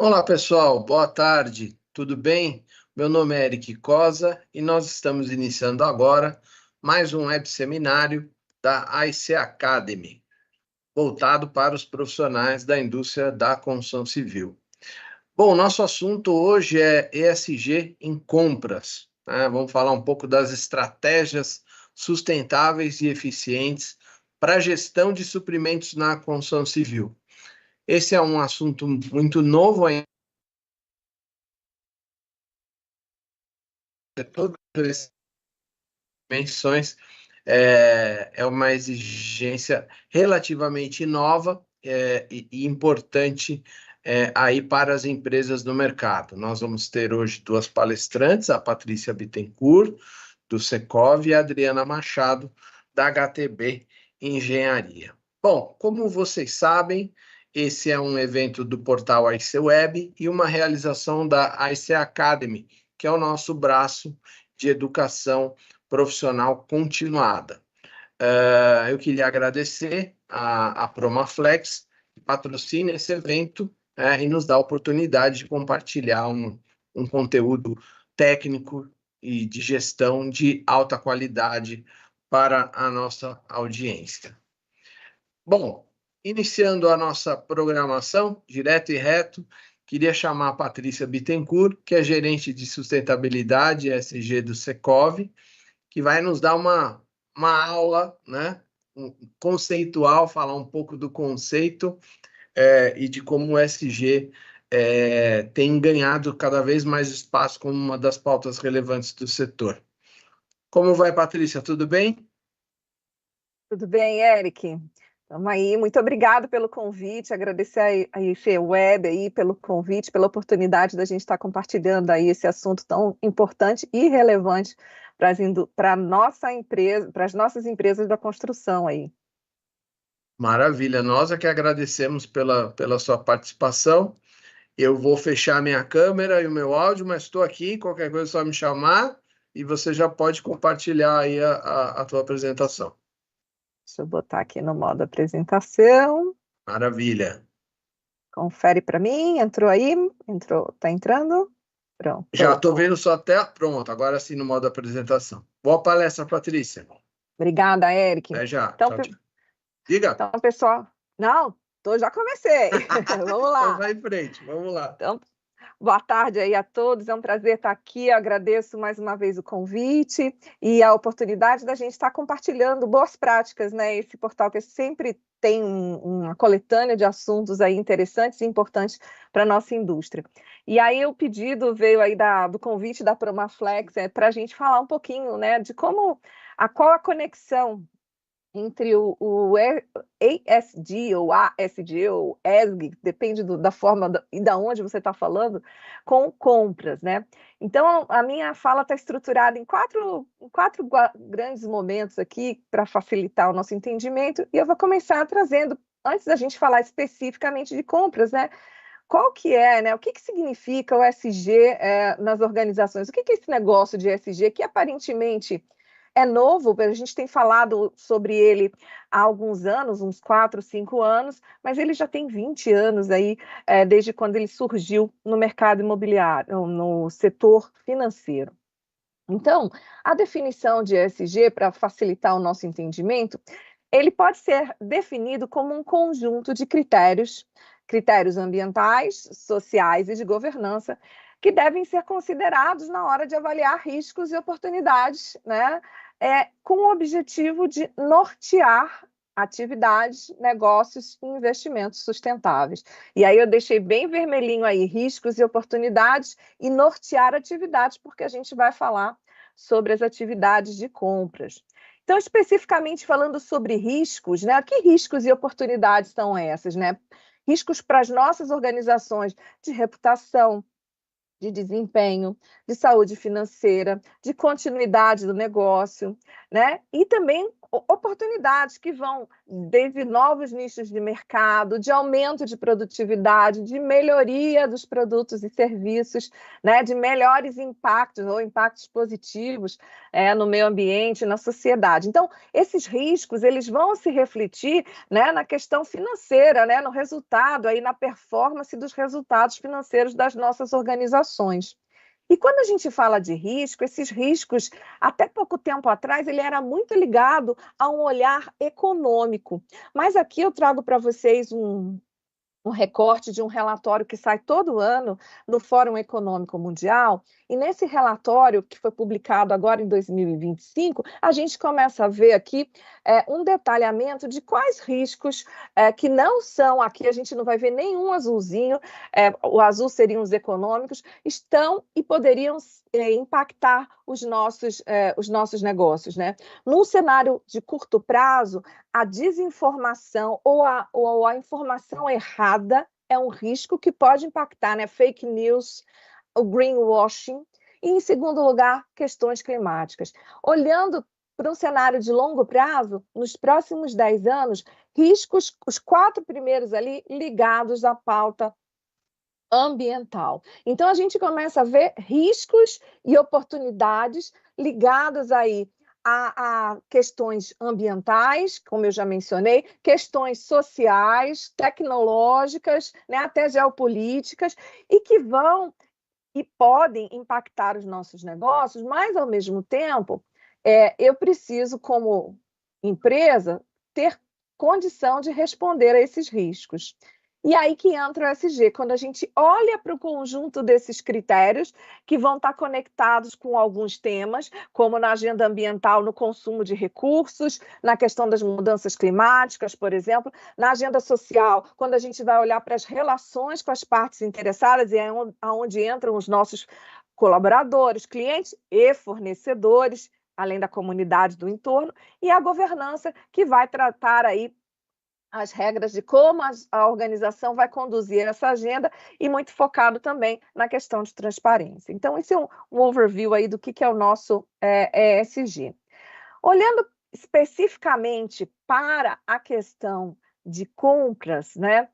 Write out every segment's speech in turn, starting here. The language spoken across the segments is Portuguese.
Olá, pessoal. Boa tarde. Tudo bem? Meu nome é Eric Cosa e nós estamos iniciando agora mais um web seminário da IC Academy, voltado para os profissionais da indústria da construção civil. Bom, nosso assunto hoje é ESG em compras, né? Vamos falar um pouco das estratégias sustentáveis e eficientes para a gestão de suprimentos na construção civil. Esse é um assunto muito novo ainda. Todas as dimensões é uma exigência relativamente nova e importante aí para as empresas do mercado. Nós vamos ter hoje duas palestrantes, a Patrícia Bittencourt, do Secov, e a Adriana Machado, da HTB Engenharia. Bom, como vocês sabem, esse é um evento do portal IC Web e uma realização da IC Academy, que é o nosso braço de educação profissional continuada. Eu queria agradecer a Promaflex, que patrocina esse evento e nos dá a oportunidade de compartilhar um conteúdo técnico e de gestão de alta qualidade para a nossa audiência. Bom, iniciando a nossa programação, direto e reto, queria chamar a Patrícia Bittencourt, que é gerente de sustentabilidade ESG do Secov, que vai nos dar uma aula, né, conceitual, falar um pouco do conceito e de como o ESG tem ganhado cada vez mais espaço como uma das pautas relevantes do setor. Como vai, Patrícia? Tudo bem? Tudo bem, Eric? Estamos aí. Muito obrigado pelo convite, agradecer a IC Web aí pelo convite, pela oportunidade da gente estar compartilhando aí esse assunto tão importante e relevante para nossa empresa, para as nossas empresas da construção aí. Maravilha, nós é que agradecemos pela sua participação. Eu vou fechar minha câmera e o meu áudio, mas estou aqui, qualquer coisa é só me chamar e você já pode compartilhar aí a tua apresentação. Deixa eu botar aqui no modo apresentação. Maravilha. Confere para mim, entrou aí? Entrou, tá entrando? Pronto. Já estou vendo sua tela, pronto, agora sim no modo apresentação. Boa palestra, Patrícia. Obrigada, Eric. Até já, então, tchau, tchau. Diga. Então, pessoal, já comecei. Vamos lá. Então vai em frente, vamos lá. Então, boa tarde aí a todos, é um prazer estar aqui, eu agradeço mais uma vez o convite e a oportunidade da gente estar compartilhando boas práticas, né? Esse portal que sempre tem uma coletânea de assuntos aí interessantes e importantes para a nossa indústria. E aí o pedido veio aí do convite da Promaflex para a gente falar um pouquinho, né, de qual a conexão entre o ESG ou ASG ou ESG, depende da forma e da onde você está falando, com compras, né? Então, a minha fala está estruturada em quatro grandes momentos aqui para facilitar o nosso entendimento, e eu vou começar trazendo, antes da gente falar especificamente de compras, né? Qual que é, né? O que significa o ESG nas organizações? O que é esse negócio de ESG que aparentemente é novo, a gente tem falado sobre ele há alguns anos, uns 4, 5 anos, mas ele já tem 20 anos aí, desde quando ele surgiu no mercado imobiliário, no setor financeiro. Então, a definição de ESG, para facilitar o nosso entendimento, ele pode ser definido como um conjunto de critérios ambientais, sociais e de governança, que devem ser considerados na hora de avaliar riscos e oportunidades, né? Com o objetivo de nortear atividades, negócios e investimentos sustentáveis. E aí eu deixei bem vermelhinho aí, riscos e oportunidades e nortear atividades, porque a gente vai falar sobre as atividades de compras. Então, especificamente falando sobre riscos, né? Que riscos e oportunidades são essas, né? Riscos para as nossas organizações de reputação, de desempenho, de saúde financeira, de continuidade do negócio, né? E também oportunidades que vão desde novos nichos de mercado, de aumento de produtividade, de melhoria dos produtos e serviços, né? De melhores impactos ou impactos positivos no meio ambiente, na sociedade. Então, esses riscos eles vão se refletir, né, na questão financeira, né, no resultado, aí, na performance dos resultados financeiros das nossas organizações. E quando a gente fala de risco, esses riscos, até pouco tempo atrás, ele era muito ligado a um olhar econômico. Mas aqui eu trago para vocês um recorte de um relatório que sai todo ano no Fórum Econômico Mundial, e nesse relatório, que foi publicado agora em 2025, a gente começa a ver aqui um detalhamento de quais riscos que não são, aqui a gente não vai ver nenhum azulzinho, o azul seriam os econômicos, estão e poderiam impactar os nossos negócios, né? Num cenário de curto prazo, a desinformação ou a informação errada é um risco que pode impactar, né? Fake news, o greenwashing, e, em segundo lugar, questões climáticas. Olhando para um cenário de longo prazo, nos próximos 10 anos, riscos, os 4 primeiros ali, ligados à pauta ambiental. Então, a gente começa a ver riscos e oportunidades ligadas aí a questões ambientais, como eu já mencionei, questões sociais, tecnológicas, né, até geopolíticas, e que vão e podem impactar os nossos negócios, mas, ao mesmo tempo, eu preciso, como empresa, ter condição de responder a esses riscos. E aí que entra o ESG, quando a gente olha para o conjunto desses critérios, que vão estar conectados com alguns temas, como na agenda ambiental, no consumo de recursos, na questão das mudanças climáticas, por exemplo, na agenda social, quando a gente vai olhar para as relações com as partes interessadas, e é onde entram os nossos colaboradores, clientes e fornecedores, além da comunidade do entorno, e a governança, que vai tratar aí as regras de como a organização vai conduzir essa agenda, e muito focado também na questão de transparência. Então, esse é um overview aí do que é o nosso ESG. Olhando especificamente para a questão de compras, né,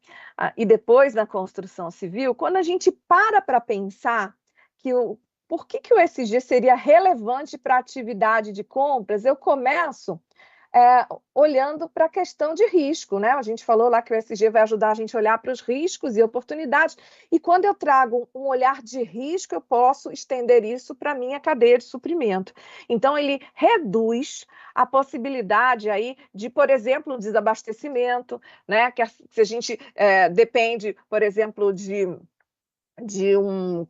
e depois na construção civil, quando a gente para pensar por que o ESG seria relevante para a atividade de compras, eu começo olhando para a questão de risco, né? A gente falou lá que o ESG vai ajudar a gente a olhar para os riscos e oportunidades, e quando eu trago um olhar de risco, eu posso estender isso para a minha cadeia de suprimento. Então, ele reduz a possibilidade aí de, por exemplo, um desabastecimento, né? Que se a gente depende, por exemplo,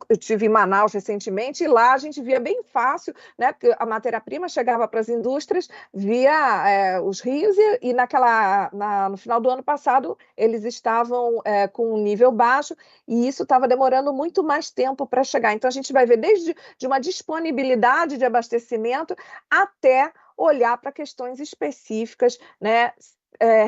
eu tive em Manaus recentemente, e lá a gente via bem fácil, né, porque a matéria-prima chegava para as indústrias via os rios, e no final do ano passado eles estavam com um nível baixo, e isso estava demorando muito mais tempo para chegar. Então, a gente vai ver desde de uma disponibilidade de abastecimento até olhar para questões específicas, né,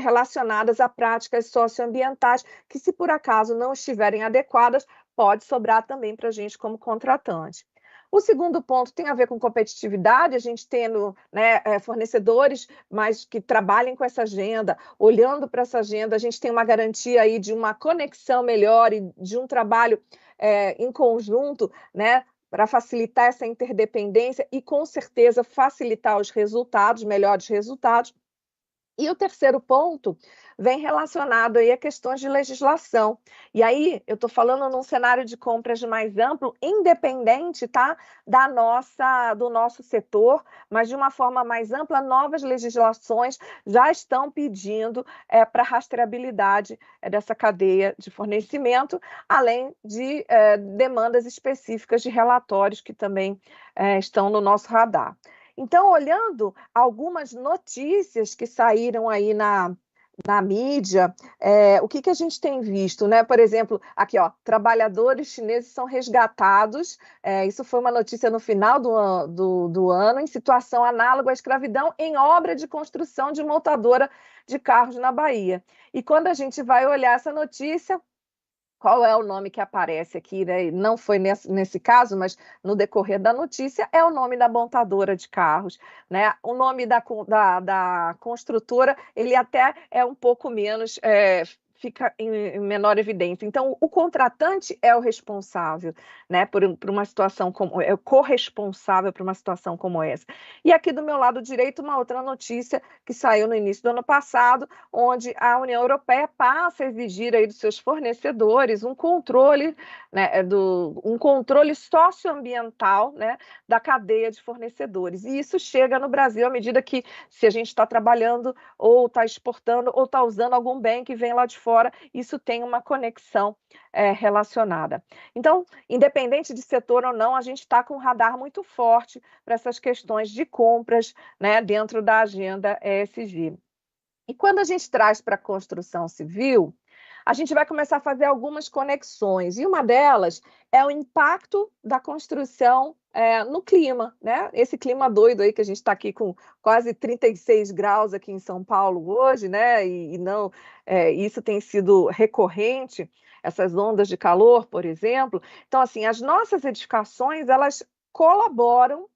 relacionadas a práticas socioambientais, que, se por acaso não estiverem adequadas, pode sobrar também para a gente como contratante. O segundo ponto tem a ver com competitividade, a gente tendo, né, fornecedores mais que trabalhem com essa agenda, olhando para essa agenda, a gente tem uma garantia aí de uma conexão melhor e de um trabalho em conjunto, né, para facilitar essa interdependência e, com certeza, facilitar os resultados, melhores resultados. E o terceiro ponto vem relacionado aí a questões de legislação. E aí eu estou falando num cenário de compras mais amplo, independente, tá, do nosso setor, mas de uma forma mais ampla, novas legislações já estão pedindo para rastreabilidade dessa cadeia de fornecimento, além de demandas específicas de relatórios que também estão no nosso radar. Então, olhando algumas notícias que saíram aí na mídia, o que a gente tem visto, né? Por exemplo, aqui, ó, trabalhadores chineses são resgatados, isso foi uma notícia no final do ano, em situação análoga à escravidão em obra de construção de montadora de carros na Bahia. E quando a gente vai olhar essa notícia, qual é o nome que aparece aqui, né? Não foi nesse caso, mas no decorrer da notícia, é o nome da montadora de carros, né? O nome da construtora, ele até é um pouco menos, fica em menor evidência. Então, o contratante é o responsável, né, por uma situação como é o corresponsável por uma situação como essa. E aqui do meu lado direito, uma outra notícia que saiu no início do ano passado, onde a União Europeia passa a exigir aí dos seus fornecedores um controle, né, um controle socioambiental, né, da cadeia de fornecedores. E isso chega no Brasil à medida que, se a gente está trabalhando ou está exportando ou está usando algum bem que vem lá de fora, isso tem uma conexão relacionada. Então, independente de setor ou não, a gente está com um radar muito forte para essas questões de compras, né, dentro da agenda ESG. E quando a gente traz para a construção civil, a gente vai começar a fazer algumas conexões, e uma delas é o impacto da construção no clima, né? Esse clima doido aí que a gente está aqui com quase 36 graus aqui em São Paulo hoje, né? E não, isso tem sido recorrente, essas ondas de calor, por exemplo. Então, assim, as nossas edificações, elas colaboram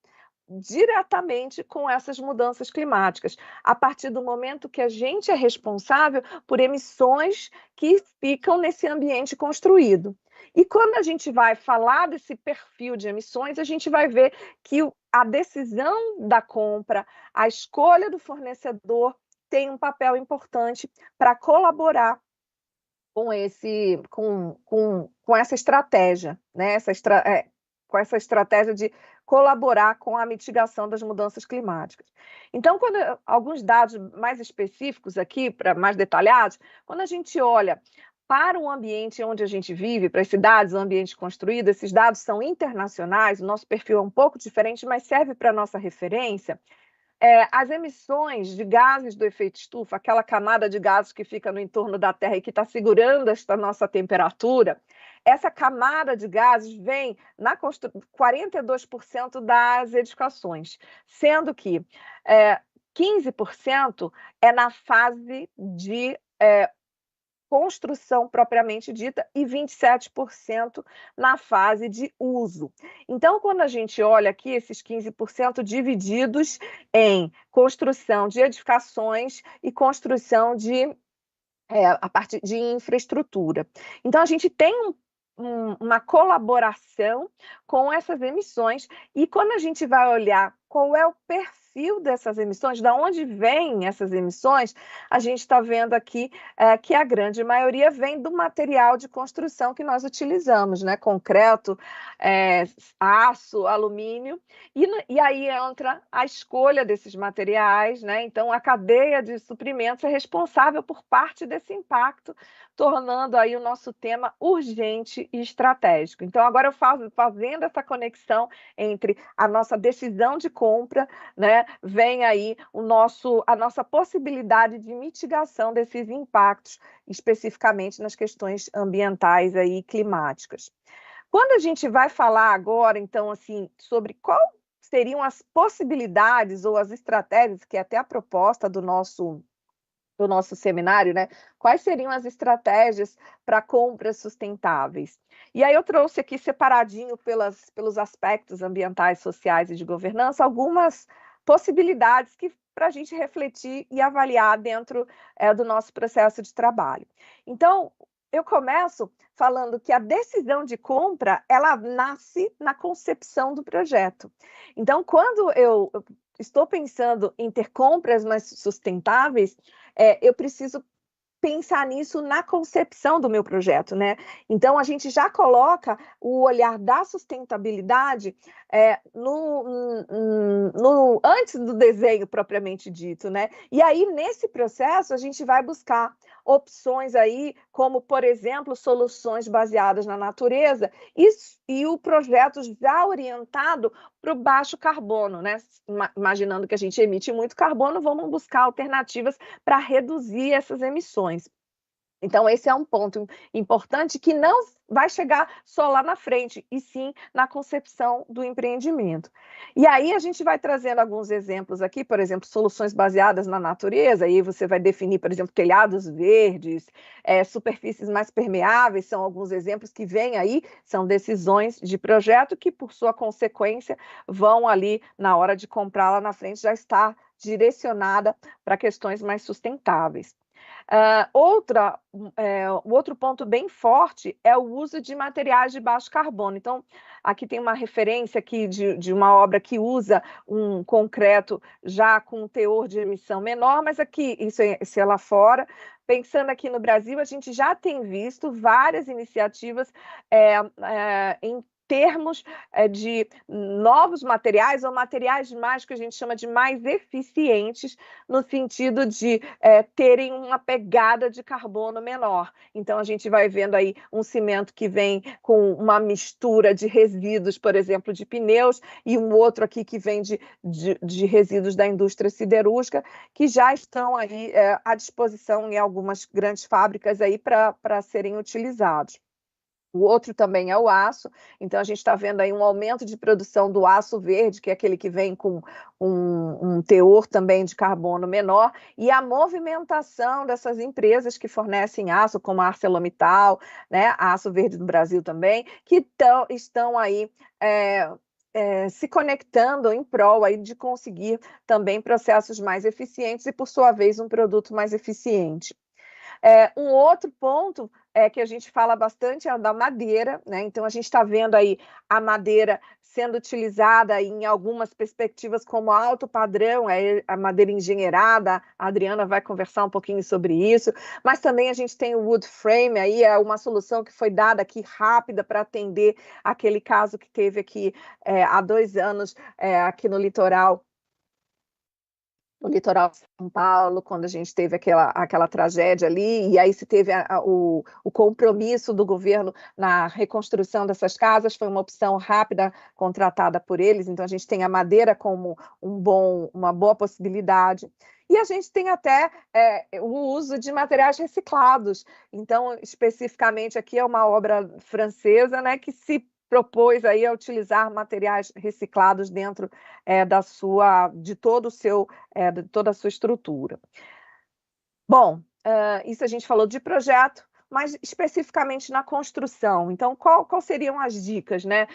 diretamente com essas mudanças climáticas, a partir do momento que a gente é responsável por emissões que ficam nesse ambiente construído. E quando a gente vai falar desse perfil de emissões, a gente vai ver que a decisão da compra, a escolha do fornecedor tem um papel importante para colaborar com essa estratégia, né? Com essa estratégia de colaborar com a mitigação das mudanças climáticas. Então, alguns dados mais específicos aqui, mais detalhados, quando a gente olha para o ambiente onde a gente vive, para as cidades, o ambiente construído, esses dados são internacionais, o nosso perfil é um pouco diferente, mas serve para a nossa referência. As emissões de gases do efeito estufa, aquela camada de gases que fica no entorno da Terra e que está segurando esta nossa temperatura, essa camada de gases vem 42% das edificações, sendo que 15% é na fase de construção propriamente dita e 27% na fase de uso. Então, quando a gente olha aqui esses 15% divididos em construção de edificações e construção de a parte de infraestrutura. Então, a gente tem uma colaboração com essas emissões, e quando a gente vai olhar qual é o perfil dessas emissões, de onde vêm essas emissões, a gente está vendo aqui que a grande maioria vem do material de construção que nós utilizamos, né? Concreto, aço, alumínio, e aí entra a escolha desses materiais, né? Então, a cadeia de suprimentos é responsável por parte desse impacto, tornando aí o nosso tema urgente e estratégico. Então, agora eu fazendo essa conexão entre a nossa decisão de compra, né, vem aí a nossa possibilidade de mitigação desses impactos, especificamente nas questões ambientais aí, climáticas. Quando a gente vai falar agora, então, assim, sobre qual seriam as possibilidades ou as estratégias, que é até a proposta do nosso seminário, né? Quais seriam as estratégias para compras sustentáveis? E aí eu trouxe aqui separadinho pelos aspectos ambientais, sociais e de governança, algumas possibilidades para a gente refletir e avaliar dentro do nosso processo de trabalho. Então, eu começo falando que a decisão de compra, ela nasce na concepção do projeto. Então, quando eu estou pensando em ter compras mais sustentáveis, eu preciso pensar nisso na concepção do meu projeto, né? Então, a gente já coloca o olhar da sustentabilidade antes do desenho propriamente dito, né? E aí, nesse processo, a gente vai buscar opções aí, como, por exemplo, soluções baseadas na natureza e o projeto já orientado para o baixo carbono, né? Imaginando que a gente emite muito carbono, vamos buscar alternativas para reduzir essas emissões. Então, esse é um ponto importante que não vai chegar só lá na frente, e sim na concepção do empreendimento. E aí a gente vai trazendo alguns exemplos aqui, por exemplo, soluções baseadas na natureza, aí você vai definir, por exemplo, telhados verdes, superfícies mais permeáveis, são alguns exemplos que vêm aí, são decisões de projeto que, por sua consequência, vão ali, na hora de comprar lá na frente, já estar direcionada para questões mais sustentáveis. O outro ponto bem forte é o uso de materiais de baixo carbono. Então, aqui tem uma referência aqui de uma obra que usa um concreto já com um teor de emissão menor, mas aqui, isso é lá fora. Pensando aqui no Brasil, a gente já tem visto várias iniciativas em termos de novos materiais ou materiais mais que a gente chama de mais eficientes, no sentido de terem uma pegada de carbono menor. Então, a gente vai vendo aí um cimento que vem com uma mistura de resíduos, por exemplo, de pneus, e um outro aqui que vem de resíduos da indústria siderúrgica, que já estão aí à disposição em algumas grandes fábricas aí para serem utilizados. O outro também é o aço, então a gente está vendo aí um aumento de produção do aço verde, que é aquele que vem com um teor também de carbono menor, e a movimentação dessas empresas que fornecem aço, como a ArcelorMittal, né, a Aço Verde do Brasil também, que estão aí se conectando em prol aí de conseguir também processos mais eficientes e, por sua vez, um produto mais eficiente. Um outro ponto que a gente fala bastante é o da madeira, né? Então, a gente está vendo aí a madeira sendo utilizada em algumas perspectivas como alto padrão, a madeira engenheirada, a Adriana vai conversar um pouquinho sobre isso, mas também a gente tem o wood frame, aí é uma solução que foi dada aqui rápida para atender aquele caso que teve aqui há 2 anos aqui no litoral de São Paulo, quando a gente teve aquela tragédia ali, e aí se teve o compromisso do governo na reconstrução dessas casas, foi uma opção rápida contratada por eles, então a gente tem a madeira como uma boa possibilidade. E a gente tem até o uso de materiais reciclados. Então, especificamente aqui é uma obra francesa, né, que se propôs aí a utilizar materiais reciclados dentro de toda a sua estrutura. Bom, isso a gente falou de projeto, mas especificamente na construção. Então, qual seriam as dicas, né?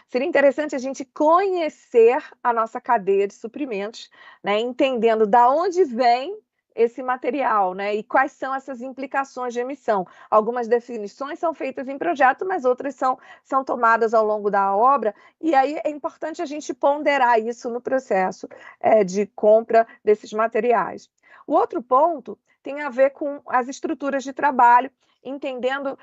Seria interessante a gente conhecer a nossa cadeia de suprimentos, né? Entendendo da onde vem esse material, né? E quais são essas implicações de emissão. Algumas definições são feitas em projeto, mas outras são tomadas ao longo da obra, e aí é importante a gente ponderar isso no processo de compra desses materiais. O outro ponto tem a ver com as estruturas de trabalho, entendendo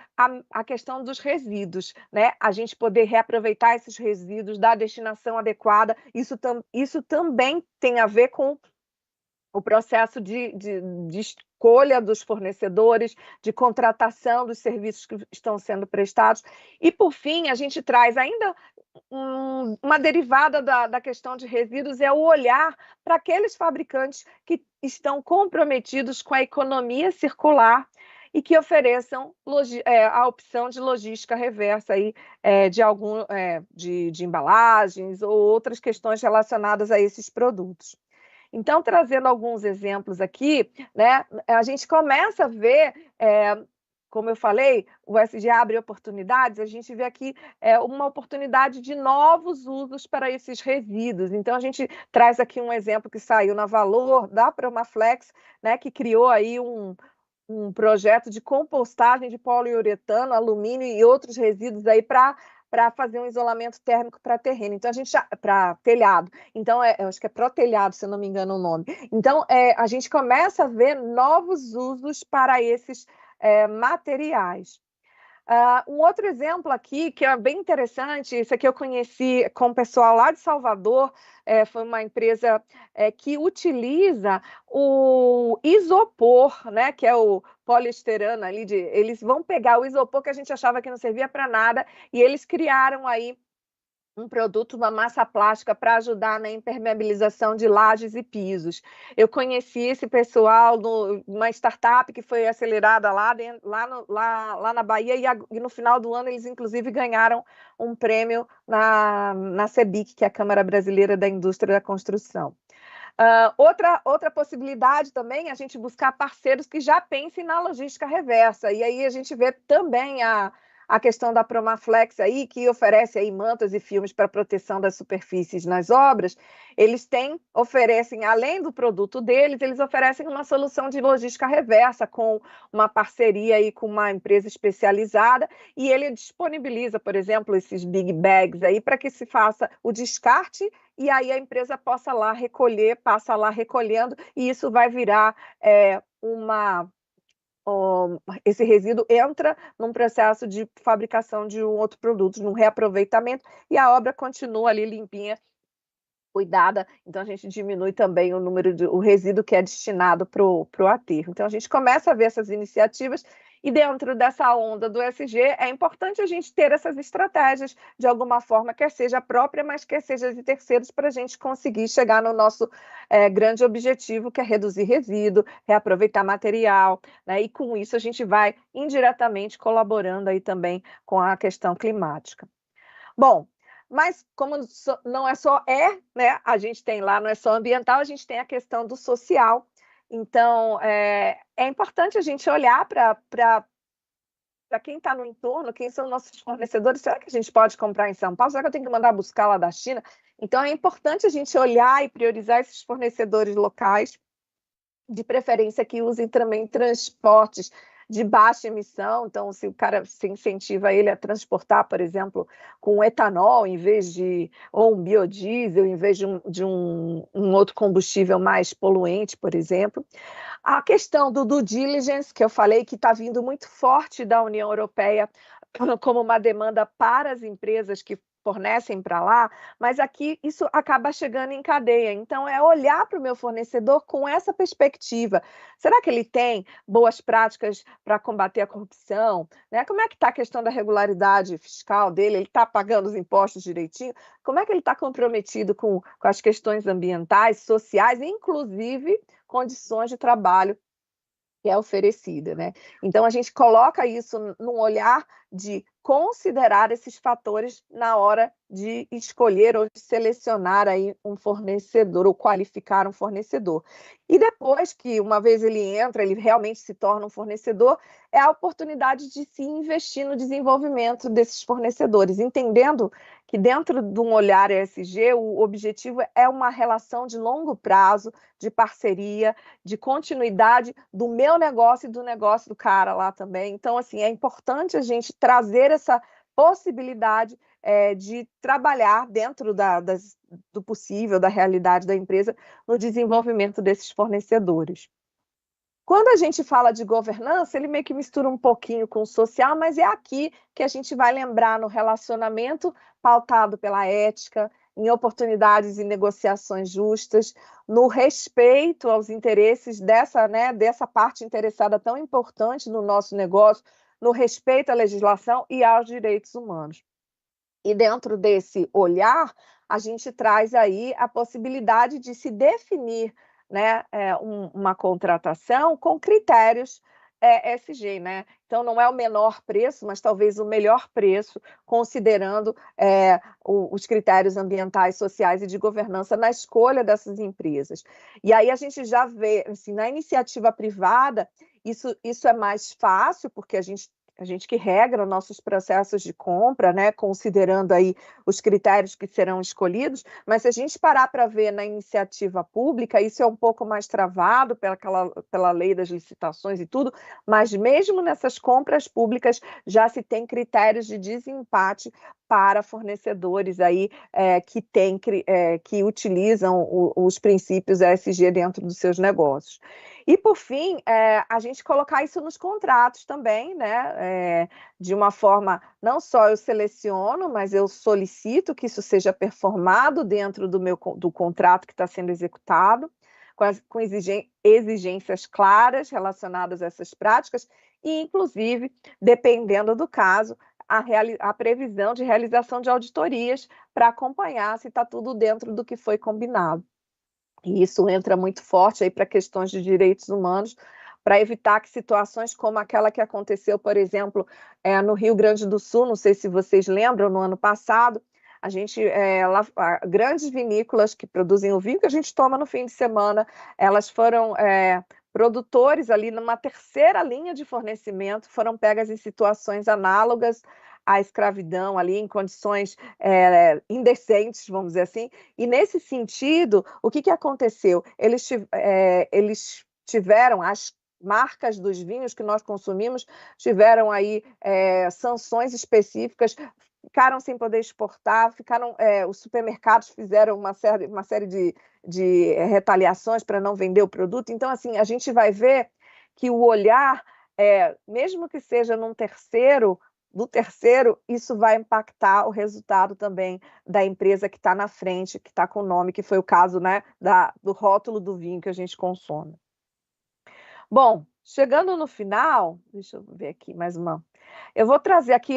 a questão dos resíduos, né? A gente poder reaproveitar esses resíduos, dar a destinação adequada, isso também tem a ver com o processo de escolha dos fornecedores, de contratação dos serviços que estão sendo prestados. E, por fim, a gente traz ainda uma derivada da questão de resíduos, é o olhar para aqueles fabricantes que estão comprometidos com a economia circular e que ofereçam a opção de logística reversa aí, de embalagens ou outras questões relacionadas a esses produtos. Então, trazendo alguns exemplos aqui, né, a gente começa a ver, como eu falei, o SG abre oportunidades, a gente vê aqui uma oportunidade de novos usos para esses resíduos. Então, a gente traz aqui um exemplo que saiu na Valor, da Promaflex, né, que criou aí um projeto de compostagem de poliuretano, alumínio e outros resíduos aí para fazer um isolamento térmico para terreno. Então, para telhado. Então, eu acho que é protelhado, se eu não me engano o nome. Então, a gente começa a ver novos usos para esses materiais. Um outro exemplo aqui, que é bem interessante, isso aqui eu conheci com o pessoal lá de Salvador, foi uma empresa que utiliza o isopor, né, que é o poliesterano ali, eles vão pegar o isopor que a gente achava que não servia para nada, e eles criaram aí um produto, uma massa plástica para ajudar na impermeabilização de lajes e pisos. Eu conheci esse pessoal numa startup que foi acelerada lá na Bahia, e no final do ano eles, inclusive, ganharam um prêmio na CEBIC, que é a Câmara Brasileira da Indústria da Construção. Outra possibilidade também é a gente buscar parceiros que já pensem na logística reversa, e aí a gente vê também a questão da Promaflex aí, que oferece aí mantas e filmes para proteção das superfícies nas obras. Eles oferecem, além do produto deles, eles oferecem uma solução de logística reversa com uma parceria aí com uma empresa especializada, e ele disponibiliza, por exemplo, esses big bags aí para que se faça o descarte, e aí a empresa passa lá recolhendo, e isso vai virar esse resíduo entra num processo de fabricação de um outro produto, num reaproveitamento, e a obra continua ali limpinha, cuidada. Então a gente diminui também o resíduo que é destinado para o aterro. Então a gente começa a ver essas iniciativas, e dentro dessa onda do ESG é importante a gente ter essas estratégias de alguma forma, quer seja própria, mas quer seja de terceiros, para a gente conseguir chegar no nosso grande objetivo, que é reduzir resíduo, reaproveitar material, né? E com isso a gente vai indiretamente colaborando aí também com a questão climática. Bom, mas como não é só né? A gente tem lá, não é só ambiental, a gente tem a questão do social. Então, é importante a gente olhar para quem está no entorno, quem são nossos fornecedores. Será que a gente pode comprar em São Paulo? Será que eu tenho que mandar buscar lá da China? Então, é importante a gente olhar e priorizar esses fornecedores locais, de preferência que usem também transportes de baixa emissão. Então, se o cara se incentiva ele a transportar, por exemplo, com etanol ou um biodiesel, em vez de um outro combustível mais poluente, por exemplo. A questão do due diligence, que eu falei que está vindo muito forte da União Europeia como uma demanda para as empresas que fornecem para lá, mas aqui isso acaba chegando em cadeia. Então, é olhar para o meu fornecedor com essa perspectiva. Será que ele tem boas práticas para combater a corrupção? Né? Como é que está a questão da regularidade fiscal dele? Ele está pagando os impostos direitinho? Como é que ele está comprometido com as questões ambientais, sociais, inclusive condições de trabalho que é oferecida, né? Então, a gente coloca isso num olhar de considerar esses fatores na hora de escolher ou de selecionar aí um fornecedor, ou qualificar um fornecedor. E depois que, uma vez ele entra, ele realmente se torna um fornecedor, é a oportunidade de se investir no desenvolvimento desses fornecedores, entendendo que dentro de um olhar ESG, o objetivo é uma relação de longo prazo, de parceria, de continuidade do meu negócio e do negócio do cara lá também. Então, assim, é importante a gente trazer essa possibilidade de trabalhar dentro do possível, da realidade da empresa, no desenvolvimento desses fornecedores. Quando a gente fala de governança, ele meio que mistura um pouquinho com o social, mas é aqui que a gente vai lembrar no relacionamento pautado pela ética, em oportunidades e negociações justas, no respeito aos interesses dessa parte interessada tão importante no nosso negócio, no respeito à legislação e aos direitos humanos. E dentro desse olhar, a gente traz aí a possibilidade de se definir, né, uma contratação com critérios ESG, né? Então, não é o menor preço, mas talvez o melhor preço, considerando os critérios ambientais, sociais e de governança na escolha dessas empresas. E aí a gente já vê, assim, na iniciativa privada, isso é mais fácil, porque a gente que regra nossos processos de compra, né, considerando aí os critérios que serão escolhidos, mas se a gente parar para ver na iniciativa pública, isso é um pouco mais travado pela lei das licitações e tudo, mas mesmo nessas compras públicas já se tem critérios de desempate para fornecedores aí que utilizam os princípios ESG dentro dos seus negócios. E, por fim, a gente colocar isso nos contratos também, né? De uma forma, não só eu seleciono, mas eu solicito que isso seja performado dentro do contrato que está sendo executado, com exigências claras relacionadas a essas práticas, e, inclusive, dependendo do caso, a previsão de realização de auditorias para acompanhar se está tudo dentro do que foi combinado. E isso entra muito forte aí para questões de direitos humanos, para evitar que situações como aquela que aconteceu, por exemplo, no Rio Grande do Sul, não sei se vocês lembram, no ano passado, a gente, grandes vinícolas que produzem o vinho que a gente toma no fim de semana, elas foram produtores ali numa terceira linha de fornecimento, foram pegas em situações análogas à escravidão ali, em condições indecentes, vamos dizer assim, e nesse sentido, o que aconteceu? Eles tiveram as marcas dos vinhos que nós consumimos, tiveram aí sanções específicas, ficaram sem poder exportar, os supermercados fizeram uma série de retaliações para não vender o produto. Então, assim, a gente vai ver que o olhar, mesmo que seja do terceiro, isso vai impactar o resultado também da empresa que está na frente, que está com o nome, que foi o caso, né, do rótulo do vinho que a gente consome. Bom, chegando no final, deixa eu ver aqui mais uma. Eu vou trazer aqui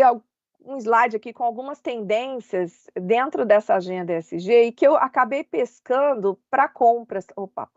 um slide aqui com algumas tendências dentro dessa agenda ESG e que eu acabei pescando para compras. Opa,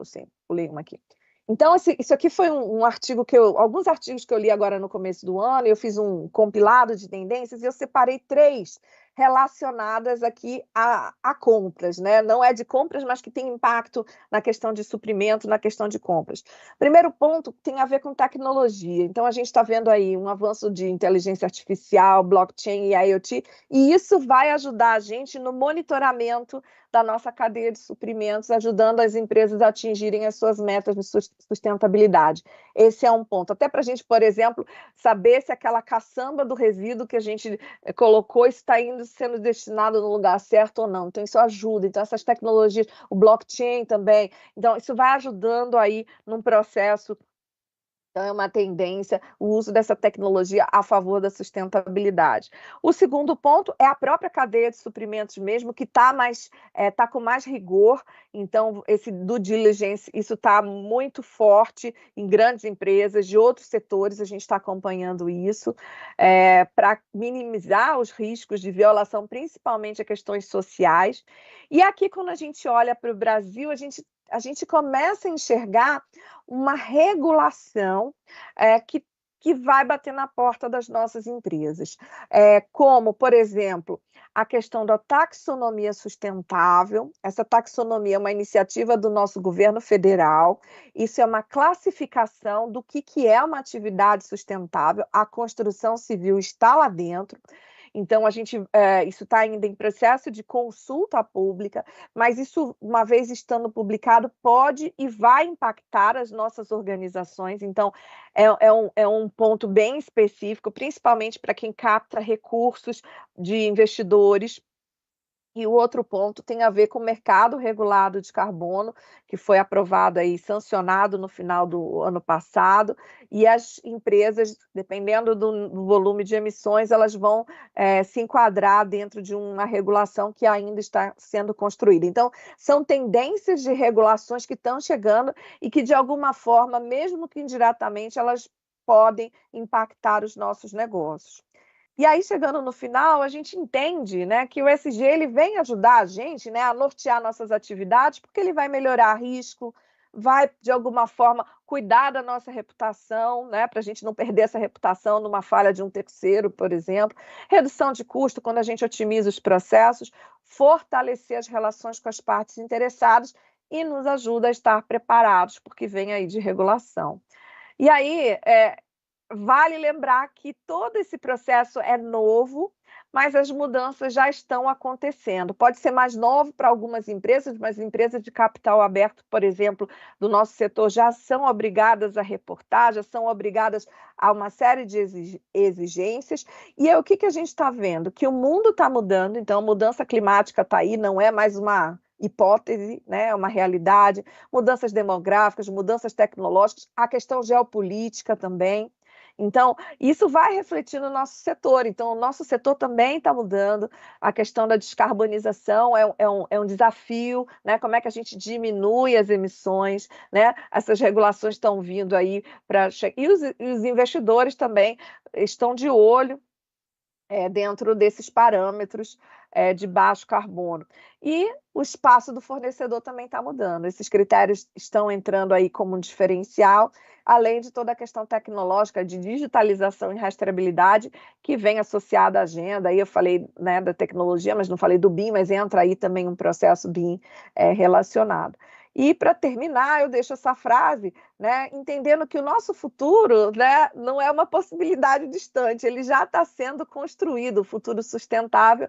pulei uma aqui. Então, isso aqui foi um artigo alguns artigos que eu li agora no começo do ano, eu fiz um compilado de tendências e eu separei 3 relacionadas aqui a compras, né? Não é de compras, mas que tem impacto na questão de suprimento, na questão de compras. Primeiro ponto tem a ver com tecnologia. Então, a gente está vendo aí um avanço de inteligência artificial, blockchain e IoT, e isso vai ajudar a gente no monitoramento da nossa cadeia de suprimentos, ajudando as empresas a atingirem as suas metas de sustentabilidade. Esse é um ponto. Até para a gente, por exemplo, saber se aquela caçamba do resíduo que a gente colocou está sendo destinado no lugar certo ou não. Então, isso ajuda. Então, essas tecnologias, o blockchain também. Então, isso vai ajudando aí num processo. Então, é uma tendência o uso dessa tecnologia a favor da sustentabilidade. O segundo ponto é a própria cadeia de suprimentos mesmo, que está com mais rigor. Então, esse due diligence, isso está muito forte em grandes empresas de outros setores, a gente está acompanhando isso, para minimizar os riscos de violação, principalmente a questões sociais. E aqui, quando a gente olha para o Brasil, a gente começa a enxergar uma regulação que vai bater na porta das nossas empresas, como, por exemplo, a questão da taxonomia sustentável. Essa taxonomia é uma iniciativa do nosso governo federal, isso é uma classificação do que é uma atividade sustentável, a construção civil está lá dentro. Então, isso está ainda em processo de consulta pública, mas isso, uma vez estando publicado, pode e vai impactar as nossas organizações. Então, é um ponto bem específico, principalmente para quem capta recursos de investidores. E o outro ponto tem a ver com o mercado regulado de carbono, que foi aprovado e sancionado no final do ano passado, e as empresas, dependendo do volume de emissões, elas vão se enquadrar dentro de uma regulação que ainda está sendo construída. Então, são tendências de regulações que estão chegando e que, de alguma forma, mesmo que indiretamente, elas podem impactar os nossos negócios. E aí, chegando no final, a gente entende, né, que o ESG ele vem ajudar a gente, né, a nortear nossas atividades, porque ele vai melhorar risco, vai, de alguma forma, cuidar da nossa reputação, né, para a gente não perder essa reputação numa falha de um terceiro, por exemplo. Redução de custo, quando a gente otimiza os processos, fortalecer as relações com as partes interessadas e nos ajuda a estar preparados, porque vem aí de regulação. E aí, vale lembrar que todo esse processo é novo, mas as mudanças já estão acontecendo. Pode ser mais novo para algumas empresas, mas empresas de capital aberto, por exemplo, do nosso setor, já são obrigadas a reportar, já são obrigadas a uma série de exigências. E o que a gente está vendo? Que o mundo está mudando, então a mudança climática está aí, não é mais uma hipótese, né, é uma realidade. Mudanças demográficas, mudanças tecnológicas, a questão geopolítica também. Então, isso vai refletir no nosso setor. Então, o nosso setor também está mudando. A questão da descarbonização é um desafio, né? Como é que a gente diminui as emissões, né? Essas regulações estão vindo aí para... E os investidores também estão de olho dentro desses parâmetros de baixo carbono. E o espaço do fornecedor também está mudando. Esses critérios estão entrando aí como um diferencial, além de toda a questão tecnológica de digitalização e rastreabilidade que vem associada à agenda. Aí eu falei, né, da tecnologia, mas não falei do BIM, mas entra aí também um processo BIM relacionado. E, para terminar, eu deixo essa frase, né, entendendo que o nosso futuro, né, não é uma possibilidade distante, ele já está sendo construído, o futuro sustentável,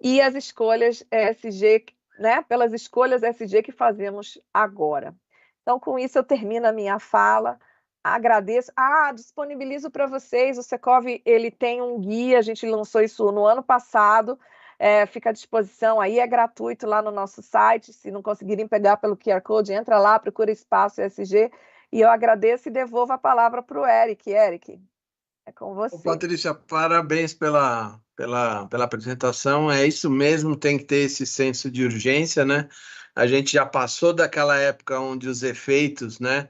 e as escolhas ESG, né, pelas escolhas ESG que fazemos agora. Então, com isso, eu termino a minha fala. Agradeço. Disponibilizo para vocês, o Secov, ele tem um guia, a gente lançou isso no ano passado, fica à disposição aí, é gratuito lá no nosso site. Se não conseguirem pegar pelo QR Code, entra lá, procura Espaço ESG, e eu agradeço e devolvo a palavra para o Eric. Eric, é com você. Patrícia, parabéns pela apresentação. É isso mesmo, tem que ter esse senso de urgência, né? A gente já passou daquela época onde os efeitos, né,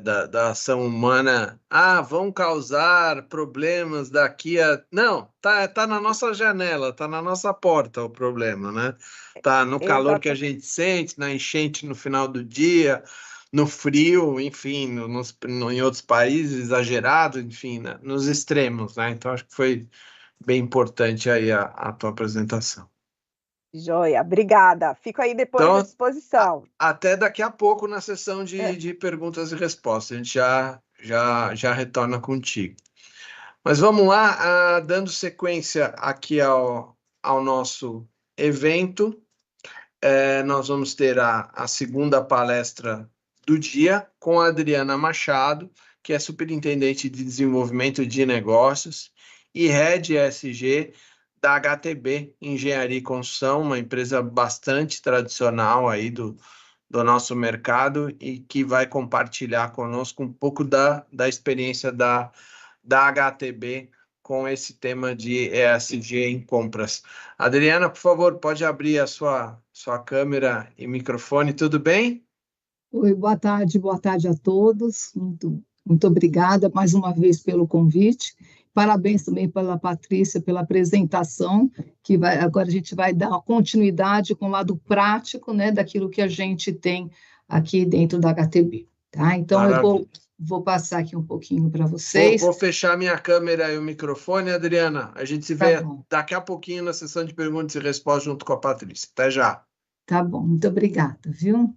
da ação humana, vão causar problemas daqui a... Não, tá na nossa janela, tá na nossa porta o problema, né? Tá no calor que a gente sente, na enchente no final do dia, no frio, enfim, em outros países, exagerado, enfim, né, nos extremos, né? Então, acho que foi bem importante aí a tua apresentação. Joia, obrigada. Fico aí depois à disposição. Até daqui a pouco na sessão de perguntas e respostas. A gente já retorna contigo. Mas vamos lá, dando sequência aqui ao nosso evento. Nós vamos ter a segunda palestra do dia com a Adriana Machado, que é superintendente de desenvolvimento de negócios e Head ESG da HTB Engenharia e Construção, uma empresa bastante tradicional aí do nosso mercado e que vai compartilhar conosco um pouco da experiência da HTB com esse tema de ESG em compras. Adriana, por favor, pode abrir a sua câmera e microfone, tudo bem? Oi, boa tarde a todos. Muito obrigada mais uma vez pelo convite. Parabéns também pela Patrícia, pela apresentação, agora a gente vai dar uma continuidade com o lado prático, né, daquilo que a gente tem aqui dentro da HTB, tá? Então, maravilha. Eu vou passar aqui um pouquinho para vocês. Vou fechar minha câmera e o microfone, Adriana. A gente se vê daqui a pouquinho na sessão de perguntas e respostas junto com a Patrícia. Até já. Tá bom, muito obrigada, viu?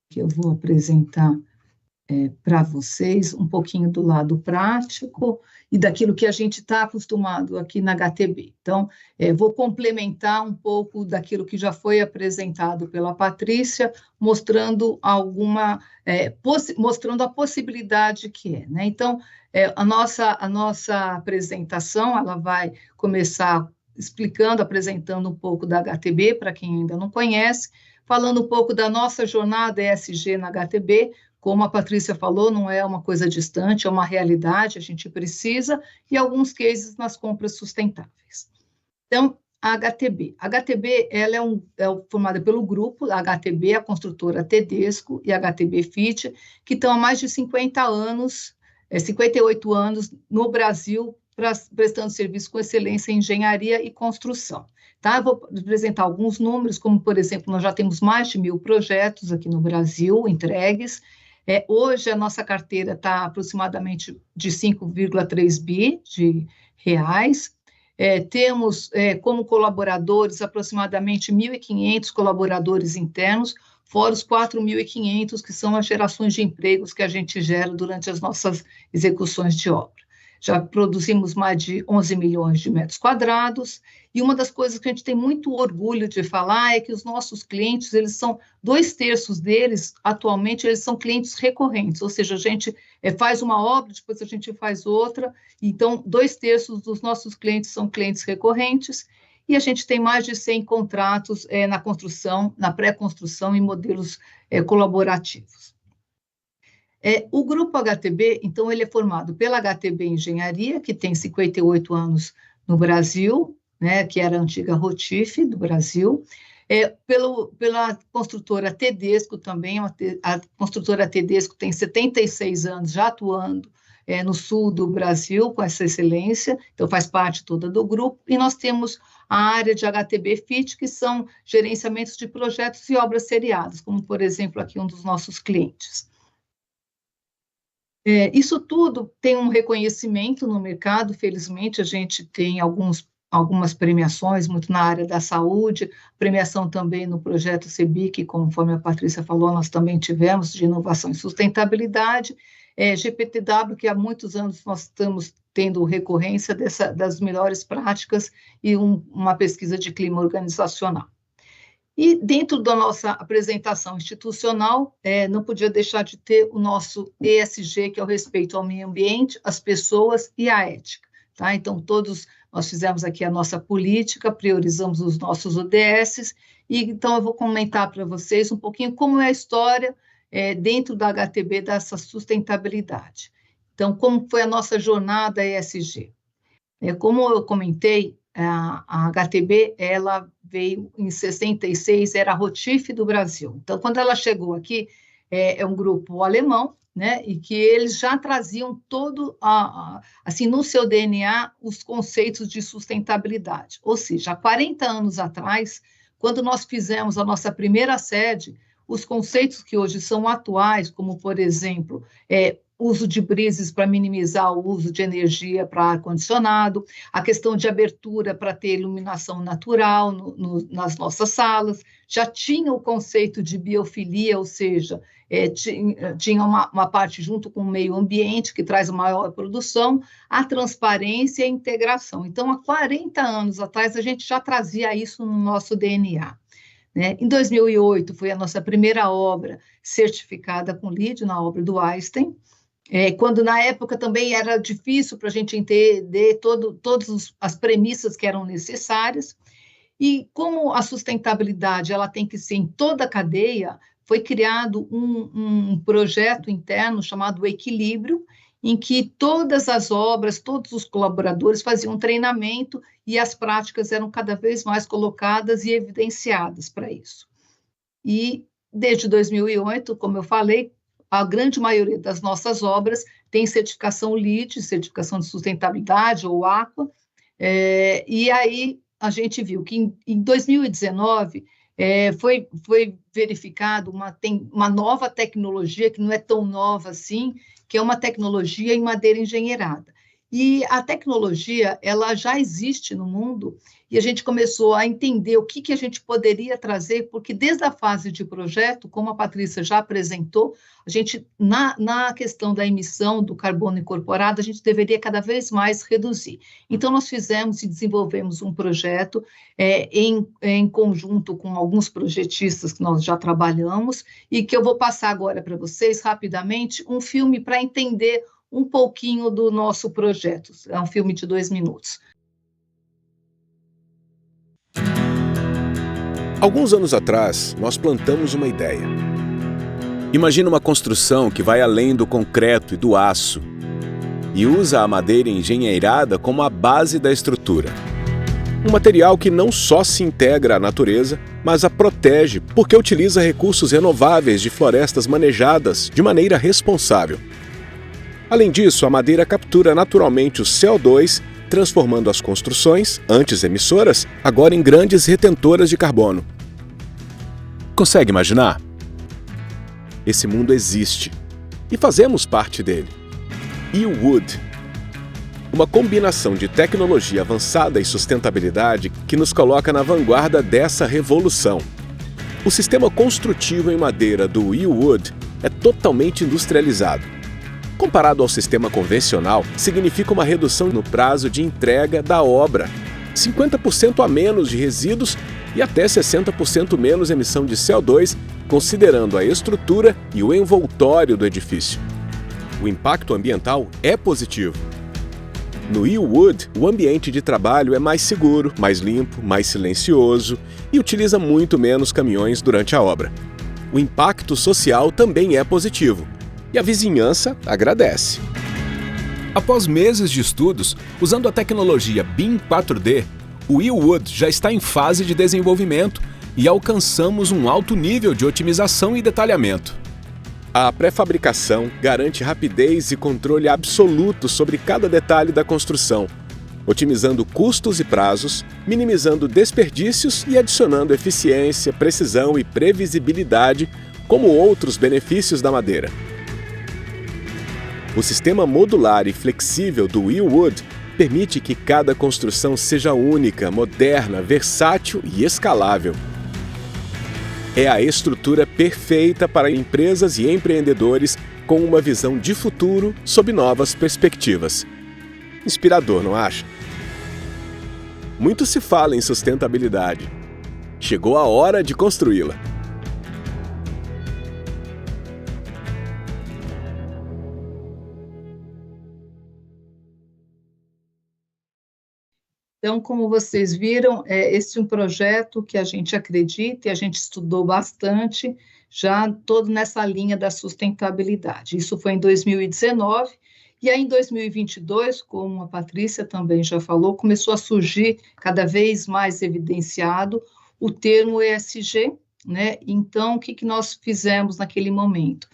Que eu vou apresentar para vocês um pouquinho do lado prático e daquilo que a gente está acostumado aqui na HTB. Então, vou complementar um pouco daquilo que já foi apresentado pela Patrícia, mostrando mostrando a possibilidade que é, né? Então, a nossa apresentação, ela vai começar apresentando um pouco da HTB, para quem ainda não conhece, falando um pouco da nossa jornada ESG na HTB. Como a Patrícia falou, não é uma coisa distante, é uma realidade, a gente precisa, e alguns cases nas compras sustentáveis. Então, a HTB. A HTB ela é formada pelo grupo, a HTB, a construtora Tedesco e a HTB Fit, que estão há mais de 50 anos, 58 anos no Brasil, prestando serviço com excelência em engenharia e construção. Tá? Eu vou apresentar alguns números, como, por exemplo, nós já temos mais de 1.000 projetos aqui no Brasil entregues. Hoje, a nossa carteira está aproximadamente de 5,3 bi de reais. Temos como colaboradores aproximadamente 1.500 colaboradores internos, fora os 4.500 que são as gerações de empregos que a gente gera durante as nossas execuções de obra. Já produzimos mais de 11 milhões de metros quadrados, e uma das coisas que a gente tem muito orgulho de falar é que os nossos clientes, eles são, 2/3 deles, atualmente, eles são clientes recorrentes, ou seja, a gente faz uma obra, depois a gente faz outra, então 2/3 dos nossos clientes são clientes recorrentes, e a gente tem mais de 100 contratos na construção, na pré-construção e modelos colaborativos. O grupo HTB, então, ele é formado pela HTB Engenharia, que tem 58 anos no Brasil, né, que era a antiga Rotif do Brasil, pela construtora Tedesco também, a construtora Tedesco tem 76 anos já atuando no sul do Brasil com essa excelência, então faz parte toda do grupo, e nós temos a área de HTB FIT, que são gerenciamentos de projetos e obras seriadas, como, por exemplo, aqui um dos nossos clientes. Isso tudo tem um reconhecimento no mercado, felizmente a gente tem algumas premiações, muito na área da saúde, premiação também no projeto CEBIC, conforme a Patrícia falou, nós também tivemos, de inovação e sustentabilidade, GPTW, que há muitos anos nós estamos tendo recorrência das melhores práticas e uma pesquisa de clima organizacional. E dentro da nossa apresentação institucional, não podia deixar de ter o nosso ESG, que é o respeito ao meio ambiente, às pessoas e à ética. Tá? Então, nós fizemos aqui a nossa política, priorizamos os nossos ODS, e então eu vou comentar para vocês um pouquinho como é a história dentro da HTB dessa sustentabilidade. Então, como foi a nossa jornada ESG? Como eu comentei, a HTB, ela veio em 66, era a Rotif do Brasil. Então, quando ela chegou aqui, é um grupo alemão, né, e que eles já traziam todo, assim, no seu DNA, os conceitos de sustentabilidade. Ou seja, há 40 anos atrás, quando nós fizemos a nossa primeira sede, os conceitos que hoje são atuais, como, por exemplo, uso de brises para minimizar o uso de energia para ar-condicionado, a questão de abertura para ter iluminação natural nas nossas salas, já tinha o conceito de biofilia, ou seja, tinha uma parte junto com o meio ambiente, que traz maior produção, a transparência e a integração. Então, há 40 anos atrás, a gente já trazia isso no nosso DNA. Né? Em 2008, foi a nossa primeira obra certificada com LEED, na obra do Einstein, quando na época também era difícil para a gente entender todas as premissas que eram necessárias, e como a sustentabilidade ela tem que ser em toda a cadeia, foi criado um projeto interno chamado Equilíbrio, em que todas as obras, todos os colaboradores faziam treinamento e as práticas eram cada vez mais colocadas e evidenciadas para isso. E desde 2008, como eu falei, a grande maioria das nossas obras tem certificação LEED, certificação de sustentabilidade ou AQUA, e aí a gente viu que em 2019 foi verificado uma nova tecnologia, que não é tão nova assim, que é uma tecnologia em madeira engenheirada. E a tecnologia, ela já existe no mundo, e a gente começou a entender o que a gente poderia trazer, porque desde a fase de projeto, como a Patrícia já apresentou, a gente, na questão da emissão do carbono incorporado, a gente deveria cada vez mais reduzir. Então, nós fizemos e desenvolvemos um projeto em conjunto com alguns projetistas que nós já trabalhamos, e que eu vou passar agora para vocês, rapidamente, um filme para entender um pouquinho do nosso projeto. É um filme de 2 minutos. Alguns anos atrás, nós plantamos uma ideia. Imagina uma construção que vai além do concreto e do aço e usa a madeira engenheirada como a base da estrutura. Um material que não só se integra à natureza, mas a protege porque utiliza recursos renováveis de florestas manejadas de maneira responsável. Além disso, a madeira captura naturalmente o CO2, transformando as construções, antes emissoras, agora em grandes retentoras de carbono. Consegue imaginar? Esse mundo existe e fazemos parte dele. E-Wood, uma combinação de tecnologia avançada e sustentabilidade que nos coloca na vanguarda dessa revolução. O sistema construtivo em madeira do E-Wood é totalmente industrializado. Comparado ao sistema convencional, significa uma redução no prazo de entrega da obra, 50% a menos de resíduos e até 60% menos emissão de CO2, considerando a estrutura e o envoltório do edifício. O impacto ambiental é positivo. No E-Wood, o ambiente de trabalho é mais seguro, mais limpo, mais silencioso e utiliza muito menos caminhões durante a obra. O impacto social também é positivo. E a vizinhança agradece. Após meses de estudos, usando a tecnologia BIM 4D, o E-Wood já está em fase de desenvolvimento e alcançamos um alto nível de otimização e detalhamento. A pré-fabricação garante rapidez e controle absoluto sobre cada detalhe da construção, otimizando custos e prazos, minimizando desperdícios e adicionando eficiência, precisão e previsibilidade como outros benefícios da madeira. O sistema modular e flexível do Willwood permite que cada construção seja única, moderna, versátil e escalável. É a estrutura perfeita para empresas e empreendedores com uma visão de futuro sob novas perspectivas. Inspirador, não acha? Muito se fala em sustentabilidade. Chegou a hora de construí-la. Então, como vocês viram, esse é um projeto que a gente acredita e a gente estudou bastante, já todo nessa linha da sustentabilidade. Isso foi em 2019, e aí em 2022, como a Patrícia também já falou, começou a surgir cada vez mais evidenciado o termo ESG, né? Então, o que nós fizemos naquele momento?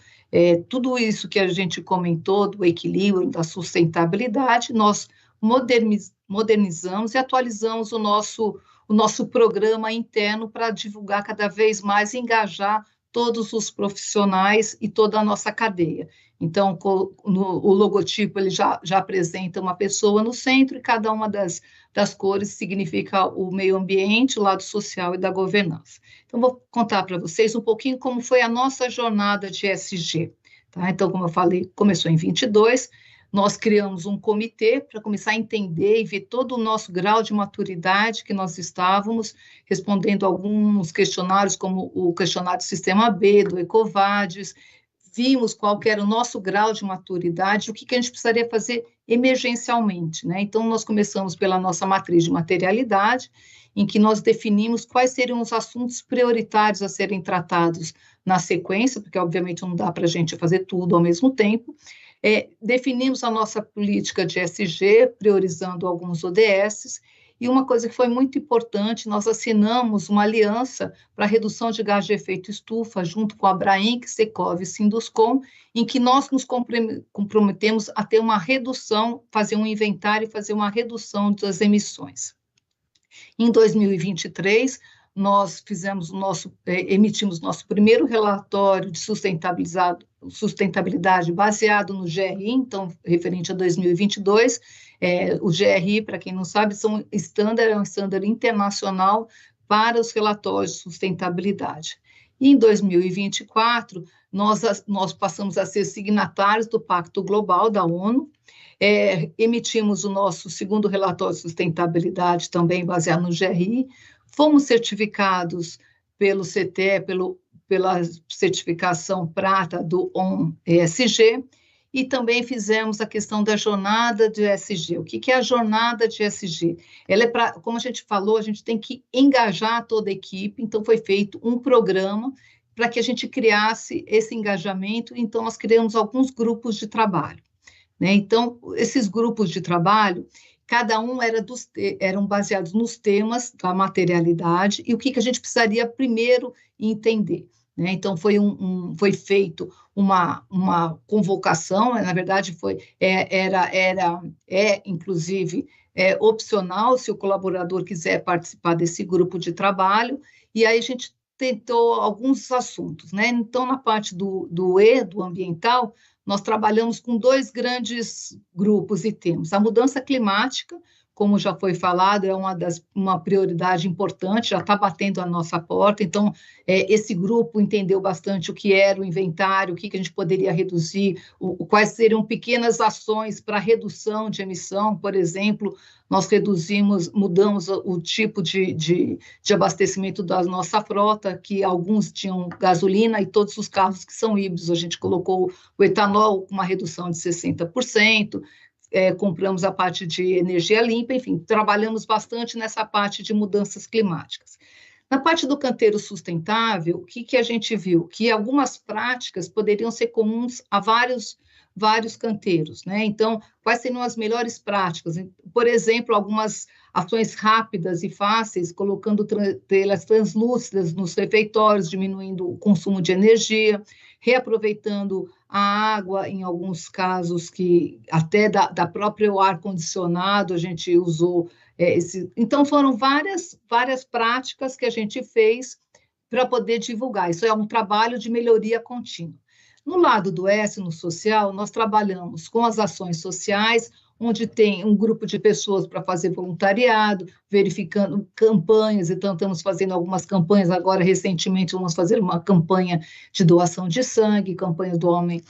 Tudo isso que a gente comentou do equilíbrio, da sustentabilidade, nós modernizamos e atualizamos o nosso programa interno para divulgar cada vez mais e engajar todos os profissionais e toda a nossa cadeia. Então, o logotipo ele já apresenta uma pessoa no centro e cada uma das cores significa o meio ambiente, o lado social e da governança. Então, vou contar para vocês um pouquinho como foi a nossa jornada de ESG. Tá? Então, como eu falei, começou em 22. Nós criamos um comitê para começar a entender e ver todo o nosso grau de maturidade que nós estávamos, respondendo alguns questionários, como o questionário do Sistema B, do EcoVadis, vimos qual que era o nosso grau de maturidade, o que a gente precisaria fazer emergencialmente, né? Então, nós começamos pela nossa matriz de materialidade, em que nós definimos quais seriam os assuntos prioritários a serem tratados na sequência, porque, obviamente, não dá para a gente fazer tudo ao mesmo tempo. Definimos a nossa política de ESG, priorizando alguns ODS, e uma coisa que foi muito importante, nós assinamos uma aliança para a redução de gás de efeito estufa, junto com a Abrainc, Secov e Sinduscom, em que nós nos comprometemos a ter uma redução, fazer um inventário e fazer uma redução das emissões. Em 2023, nós emitimos nosso primeiro relatório de sustentabilidade baseado no GRI, então, referente a 2022. O GRI, para quem não sabe, é um estándar internacional para os relatórios de sustentabilidade. E em 2024, nós passamos a ser signatários do Pacto Global da ONU, emitimos o nosso segundo relatório de sustentabilidade, também baseado no GRI, fomos certificados pelo CTE, pela certificação prata do ON ESG, e também fizemos a questão da jornada de ESG. O que é a jornada de ESG? Ela é como a gente falou, a gente tem que engajar toda a equipe, então foi feito um programa para que a gente criasse esse engajamento, então nós criamos alguns grupos de trabalho, né? Então, esses grupos de trabalho, cada um eram baseados nos temas da materialidade e o que a gente precisaria primeiro entender, né? Então, foi feito uma convocação, na verdade, inclusive, opcional, se o colaborador quiser participar desse grupo de trabalho, e aí a gente tentou alguns assuntos, né? Então, na parte do ambiental, nós trabalhamos com 2 grandes grupos e temas. A mudança climática, como já foi falado, é uma prioridade importante, já está batendo a nossa porta. Então, esse grupo entendeu bastante o que era o inventário, o que a gente poderia reduzir, quais seriam pequenas ações para redução de emissão. Por exemplo, nós mudamos o tipo de abastecimento da nossa frota, que alguns tinham gasolina e todos os carros que são híbridos, a gente colocou o etanol com uma redução de 60%, compramos a parte de energia limpa, enfim, trabalhamos bastante nessa parte de mudanças climáticas. Na parte do canteiro sustentável, o que a gente viu? Que algumas práticas poderiam ser comuns a vários canteiros, né? Então, quais seriam as melhores práticas? Por exemplo, algumas ações rápidas e fáceis, colocando telhas translúcidas nos refeitórios, diminuindo o consumo de energia, reaproveitando a água, em alguns casos, que até da próprio ar-condicionado a gente usou Então, foram várias práticas que a gente fez para poder divulgar. Isso é um trabalho de melhoria contínua. No lado do S, no social, nós trabalhamos com as ações sociais, onde tem um grupo de pessoas para fazer voluntariado, verificando campanhas, então estamos fazendo algumas campanhas, agora recentemente vamos fazer uma campanha de doação de sangue, campanha do homem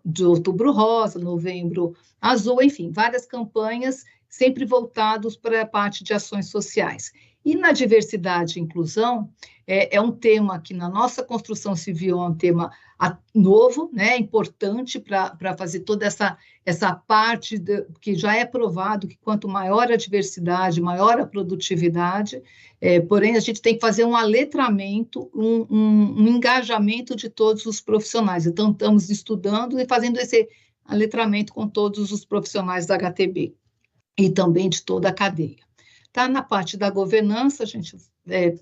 de Outubro Rosa, Novembro Azul, enfim, várias campanhas sempre voltados para a parte de ações sociais. E na diversidade e inclusão, é um tema que na nossa construção civil é um tema novo, né, importante para fazer toda essa parte que já é provado que quanto maior a diversidade, maior a produtividade, porém a gente tem que fazer um aletramento, um engajamento de todos os profissionais. Então, estamos estudando e fazendo esse aletramento com todos os profissionais da HTB e também de toda a cadeia. Tá? Na parte da governança, a gente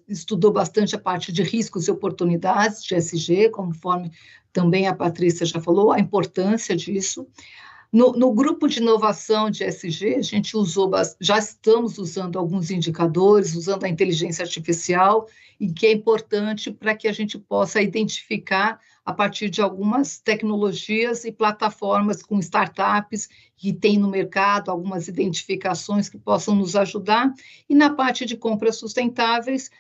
estudou bastante a parte de riscos e oportunidades de ESG, conforme também a Patrícia já falou, a importância disso. No grupo de inovação de ESG, a gente já estamos usando alguns indicadores, usando a inteligência artificial, e que é importante para que a gente possa identificar, a partir de algumas tecnologias e plataformas com startups que tem no mercado, algumas identificações que possam nos ajudar. E na parte de compras sustentáveis,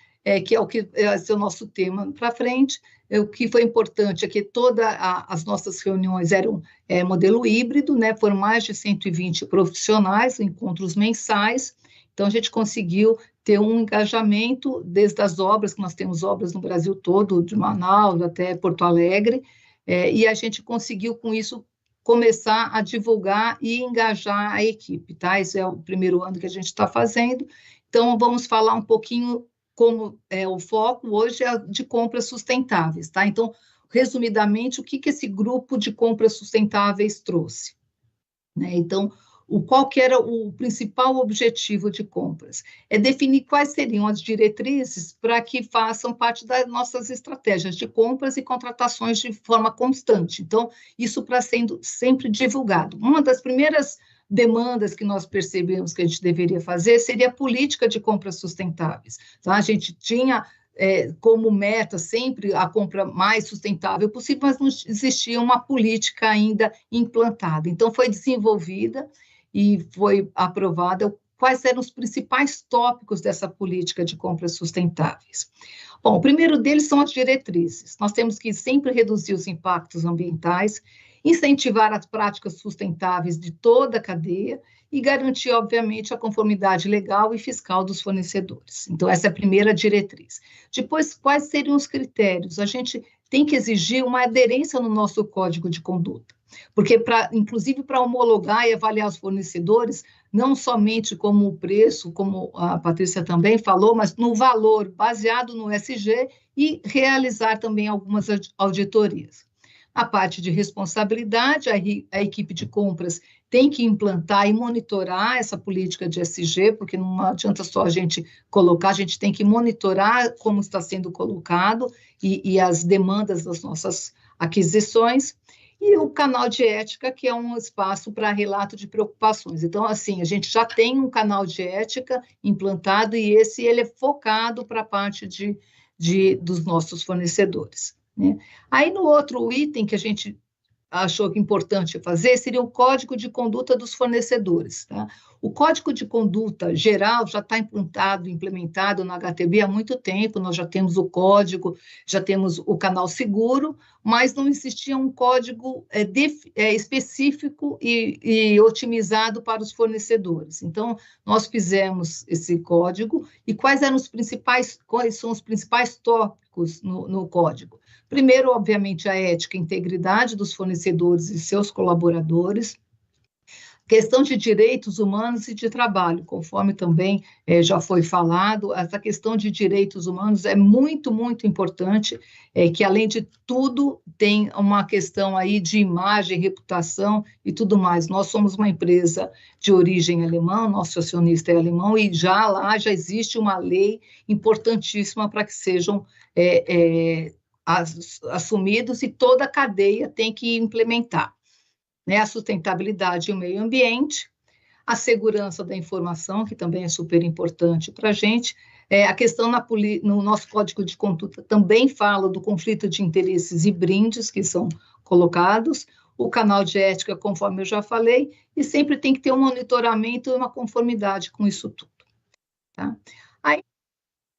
que é o que é o nosso tema para frente, o que foi importante é que todas as nossas reuniões eram modelo híbrido, né? Foram mais de 120 profissionais, encontros mensais, então a gente conseguiu ter um engajamento desde as obras, que nós temos obras no Brasil todo, de Manaus até Porto Alegre, e a gente conseguiu com isso começar a divulgar e engajar a equipe, tá? Esse é o primeiro ano que a gente está fazendo, então vamos falar um pouquinho como o foco hoje é de compras sustentáveis, tá? Então, resumidamente, o que esse grupo de compras sustentáveis trouxe? Né? Então, qual que era o principal objetivo de compras? É definir quais seriam as diretrizes para que façam parte das nossas estratégias de compras e contratações de forma constante. Então, isso para sendo sempre divulgado. Uma das primeiras demandas que nós percebemos que a gente deveria fazer seria a política de compras sustentáveis. Tá? A gente tinha como meta sempre a compra mais sustentável possível, mas não existia uma política ainda implantada. Então, foi desenvolvida e foi aprovada quais eram os principais tópicos dessa política de compras sustentáveis. Bom, o primeiro deles são as diretrizes. Nós temos que sempre reduzir os impactos ambientais, incentivar as práticas sustentáveis de toda a cadeia e garantir, obviamente, a conformidade legal e fiscal dos fornecedores. Então, essa é a primeira diretriz. Depois, quais seriam os critérios? A gente tem que exigir uma aderência no nosso código de conduta, porque, inclusive, para homologar e avaliar os fornecedores, não somente como o preço, como a Patrícia também falou, mas no valor baseado no ESG e realizar também algumas auditorias. A parte de responsabilidade, a equipe de compras tem que implantar e monitorar essa política de ESG, porque não adianta só a gente colocar, a gente tem que monitorar como está sendo colocado e as demandas das nossas aquisições. E o canal de ética, que é um espaço para relato de preocupações. Então, assim, a gente já tem um canal de ética implantado e ele é focado para a parte dos nossos fornecedores. Né? Aí, no outro item que a gente achou que importante fazer seria o Código de Conduta dos Fornecedores. Tá? O Código de Conduta geral já está implementado na HTB há muito tempo, nós já temos o código, já temos o canal seguro, mas não existia um código específico e otimizado para os fornecedores. Então, nós fizemos esse código, e quais são os principais tópicos no código? Primeiro, obviamente, a ética e integridade dos fornecedores e seus colaboradores, questão de direitos humanos e de trabalho, conforme também já foi falado, essa questão de direitos humanos é muito, muito importante, que além de tudo tem uma questão aí de imagem, reputação e tudo mais. Nós somos uma empresa de origem alemã, nosso acionista é alemão, e já existe uma lei importantíssima para que sejam assumidos e toda a cadeia tem que implementar, né? A sustentabilidade e o meio ambiente, a segurança da informação, que também é super importante para a gente, a questão no nosso Código de Conduta também fala do conflito de interesses e brindes que são colocados, o canal de ética, conforme eu já falei, e sempre tem que ter um monitoramento e uma conformidade com isso tudo. Tá? Aí,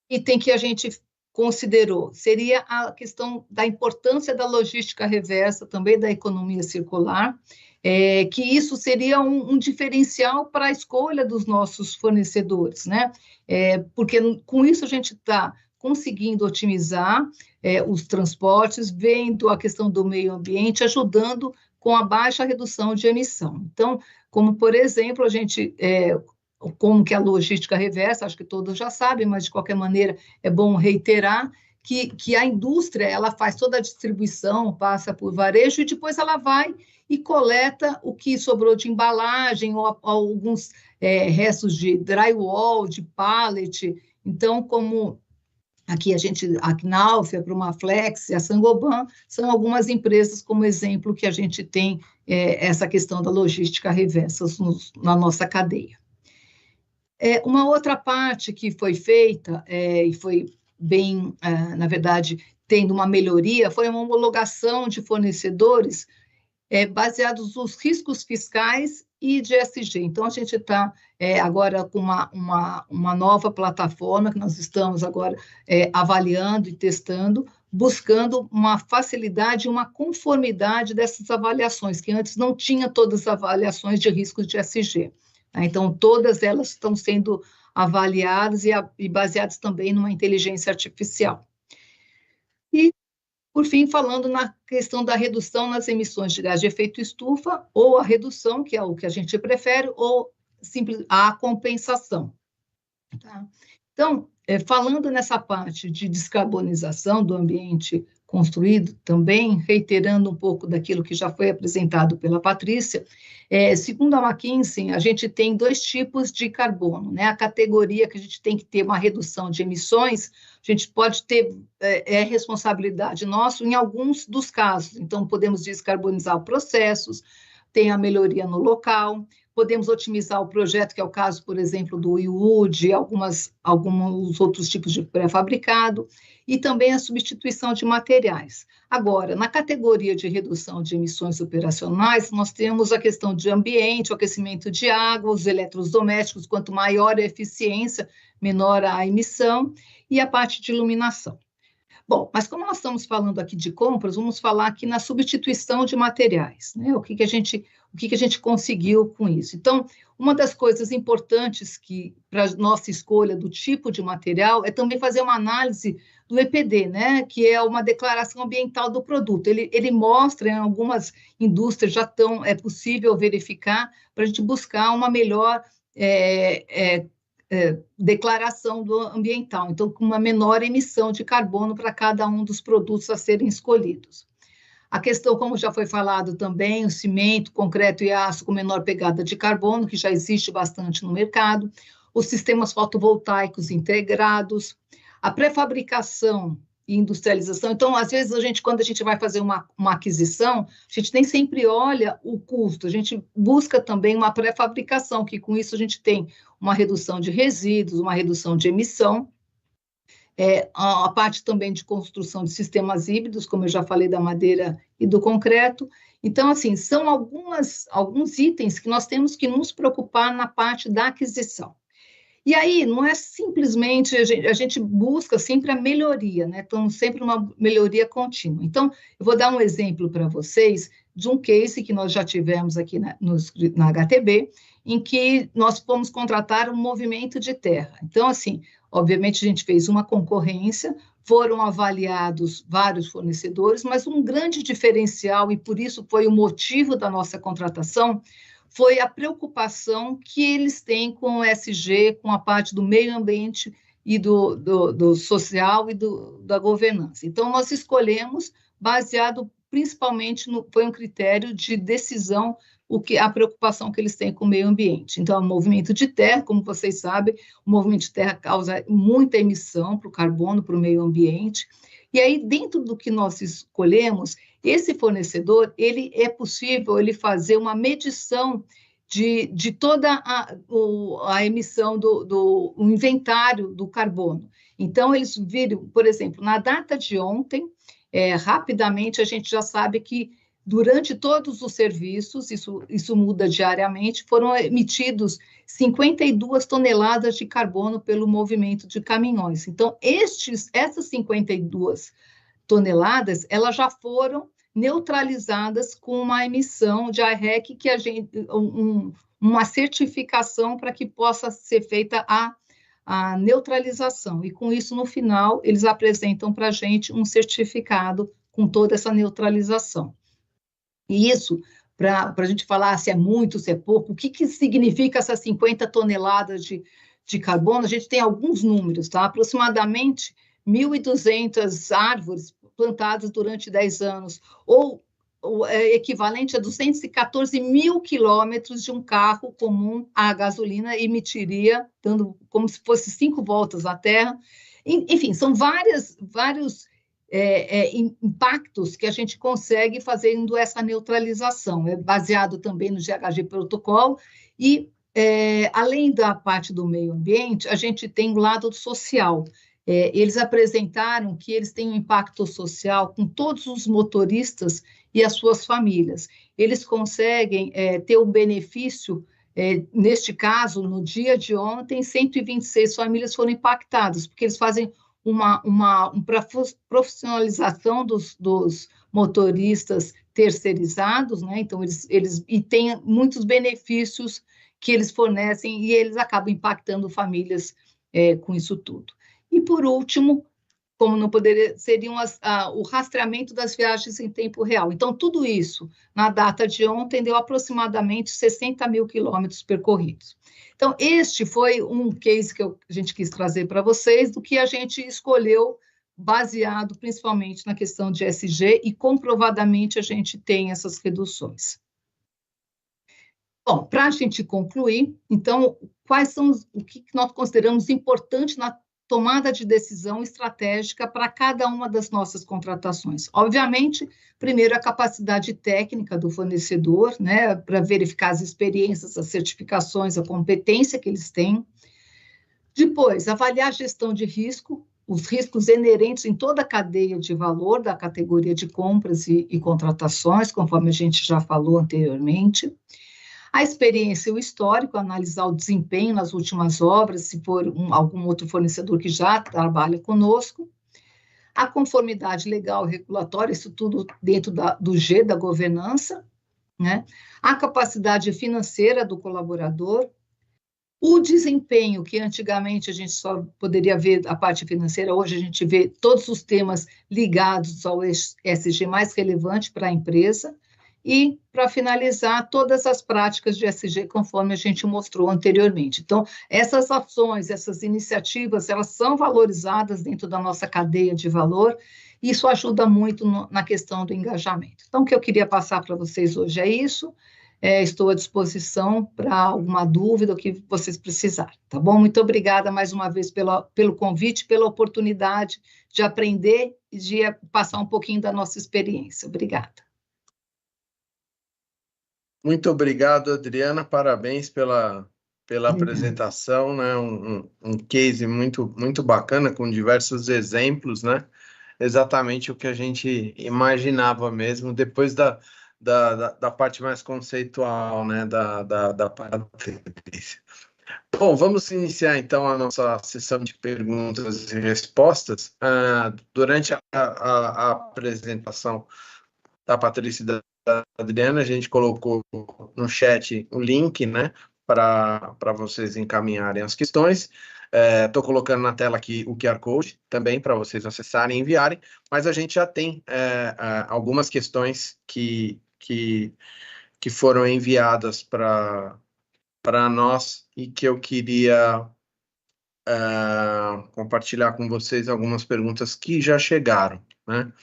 item que a gente considerou seria a questão da importância da logística reversa, também da economia circular, que isso seria um diferencial para a escolha dos nossos fornecedores, né? Porque com isso a gente está conseguindo otimizar os transportes, vendo a questão do meio ambiente, ajudando com a baixa redução de emissão. Então, como, por exemplo, a gente... como que a logística reversa, acho que todos já sabem, mas de qualquer maneira é bom reiterar que a indústria, ela faz toda a distribuição, passa por varejo e depois ela vai e coleta o que sobrou de embalagem ou alguns restos de drywall, de pallet. Então, como aqui a Knauf, a Prumaflex, a Saint-Gobain, são algumas empresas como exemplo que a gente tem essa questão da logística reversa na nossa cadeia. Uma outra parte que foi feita, e foi bem, na verdade, tendo uma melhoria, foi uma homologação de fornecedores baseados nos riscos fiscais e de ESG. Então, a gente está agora com uma nova plataforma que nós estamos agora avaliando e testando, buscando uma facilidade e uma conformidade dessas avaliações, que antes não tinha todas as avaliações de riscos de ESG. Então, todas elas estão sendo avaliadas e baseadas também numa inteligência artificial. E, por fim, falando na questão da redução nas emissões de gás de efeito estufa, ou a redução, que é o que a gente prefere, ou a compensação. Tá? Então, falando nessa parte de descarbonização do ambiente construído, também reiterando um pouco daquilo que já foi apresentado pela Patrícia, segundo a McKinsey, a gente tem 2 tipos de carbono, né? A categoria que a gente tem que ter uma redução de emissões, a gente pode ter responsabilidade nossa em alguns dos casos. Então, podemos descarbonizar processos, tem a melhoria no local, podemos otimizar o projeto, que é o caso, por exemplo, do Wood, alguns outros tipos de pré-fabricado, e também a substituição de materiais. Agora, na categoria de redução de emissões operacionais, nós temos a questão de ambiente, o aquecimento de água, os eletrodomésticos, quanto maior a eficiência, menor a emissão, e a parte de iluminação. Bom, mas como nós estamos falando aqui de compras, vamos falar aqui na substituição de materiais, né? O que a gente conseguiu com isso? Então, uma das coisas importantes para a nossa escolha do tipo de material é também fazer uma análise do EPD, né? Que é uma declaração ambiental do produto. Ele mostra, em algumas indústrias já é possível verificar para a gente buscar uma melhor declaração do ambiental, então com uma menor emissão de carbono para cada um dos produtos a serem escolhidos. A questão, como já foi falado também, o cimento, concreto e aço com menor pegada de carbono, que já existe bastante no mercado, os sistemas fotovoltaicos integrados, a pré-fabricação e industrialização. Então, às vezes, quando a gente vai fazer uma aquisição, a gente nem sempre olha o custo, a gente busca também uma pré-fabricação, que com isso a gente tem uma redução de resíduos, uma redução de emissão, a parte também de construção de sistemas híbridos, como eu já falei, da madeira e do concreto. Então, assim, são alguns itens que nós temos que nos preocupar na parte da aquisição. E aí, não é simplesmente, a gente busca sempre a melhoria, né? Então, sempre uma melhoria contínua. Então, eu vou dar um exemplo para vocês de um case que nós já tivemos aqui na HTB, em que nós fomos contratar um movimento de terra. Então, assim, obviamente, a gente fez uma concorrência, foram avaliados vários fornecedores, mas um grande diferencial, e por isso foi o motivo da nossa contratação, foi a preocupação que eles têm com o ESG, com a parte do meio ambiente e do social e da governança. Então, nós escolhemos, baseado principalmente foi um critério de decisão, a preocupação que eles têm com o meio ambiente. Então, o movimento de terra, como vocês sabem, o movimento de terra causa muita emissão para o carbono, para o meio ambiente, E aí, dentro do que nós escolhemos, esse fornecedor, ele é possível ele fazer uma medição de toda a emissão do inventário do carbono. Então, eles viram, por exemplo, na data de ontem, rapidamente a gente já sabe que durante todos os serviços, isso muda diariamente, foram emitidos 52 toneladas de carbono pelo movimento de caminhões. Então, essas 52 toneladas, elas já foram neutralizadas com uma emissão de AREC, que uma certificação para que possa ser feita a neutralização. E com isso, no final, eles apresentam para a gente um certificado com toda essa neutralização. E isso, para a gente falar se é muito, se é pouco, o que significa essas 50 toneladas de carbono, a gente tem alguns números, tá? Aproximadamente 1.200 árvores plantadas durante 10 anos, ou equivalente a 214 mil quilômetros de um carro comum a gasolina emitiria, dando como se fosse 5 voltas na Terra. Enfim, são vários impactos que a gente consegue fazendo essa neutralização. É baseado também no GHG Protocol e, além da parte do meio ambiente, a gente tem o lado social. Eles apresentaram que eles têm um impacto social com todos os motoristas e as suas famílias. Eles conseguem ter um benefício, neste caso, no dia de ontem, 126 famílias foram impactadas, porque eles fazem uma profissionalização dos motoristas terceirizados, né? Então, eles têm muitos benefícios que eles fornecem e eles acabam impactando famílias com isso tudo. E, por último, como não poderia, seriam o rastreamento das viagens em tempo real. Então, tudo isso, na data de ontem, deu aproximadamente 60 mil quilômetros percorridos. Então, este foi um case que a gente quis trazer para vocês, do que a gente escolheu, baseado principalmente na questão de ESG, e comprovadamente a gente tem essas reduções. Bom, para a gente concluir, então, quais são o que nós consideramos importante na tomada de decisão estratégica para cada uma das nossas contratações? Obviamente, primeiro, a capacidade técnica do fornecedor, né, para verificar as experiências, as certificações, a competência que eles têm. Depois, avaliar a gestão de risco, os riscos inerentes em toda a cadeia de valor da categoria de compras e contratações, conforme a gente já falou anteriormente. A experiência e o histórico, analisar o desempenho nas últimas obras, se for algum outro fornecedor que já trabalha conosco. A conformidade legal e regulatória, isso tudo dentro do G da governança, né? A capacidade financeira do colaborador. O desempenho, que antigamente a gente só poderia ver a parte financeira, hoje a gente vê todos os temas ligados ao ESG mais relevante para a empresa. E, para finalizar, todas as práticas de ESG, conforme a gente mostrou anteriormente. Então, essas ações, essas iniciativas, elas são valorizadas dentro da nossa cadeia de valor, e isso ajuda muito na questão do engajamento. Então, o que eu queria passar para vocês hoje é isso. Estou à disposição para alguma dúvida, o que vocês precisarem, tá bom? Muito obrigada mais uma vez pelo convite, pela oportunidade de aprender e de passar um pouquinho da nossa experiência. Obrigada. Muito obrigado, Adriana, parabéns pela apresentação, né? Um case muito bacana, com diversos exemplos, né? Exatamente o que a gente imaginava mesmo, depois da parte mais conceitual, né? Da Patrícia. Bom, vamos iniciar então a nossa sessão de perguntas e respostas. Durante a apresentação da Patrícia e da Adriana, a gente colocou no chat o link, né, para vocês encaminharem as questões. Estou colocando na tela aqui o QR Code também para vocês acessarem e enviarem, mas a gente já tem algumas questões que foram enviadas para nós e que eu queria compartilhar com vocês algumas perguntas que já chegaram, né?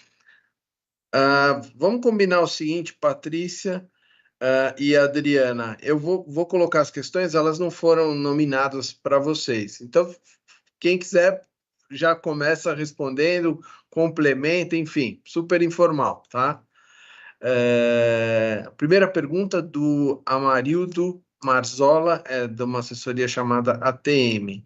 Vamos combinar o seguinte, Patrícia e Adriana, eu vou colocar as questões, elas não foram nominadas para vocês, então quem quiser já começa respondendo, complementa, enfim, super informal, tá? Primeira pergunta do Amarildo Marzola, de uma assessoria chamada ATM.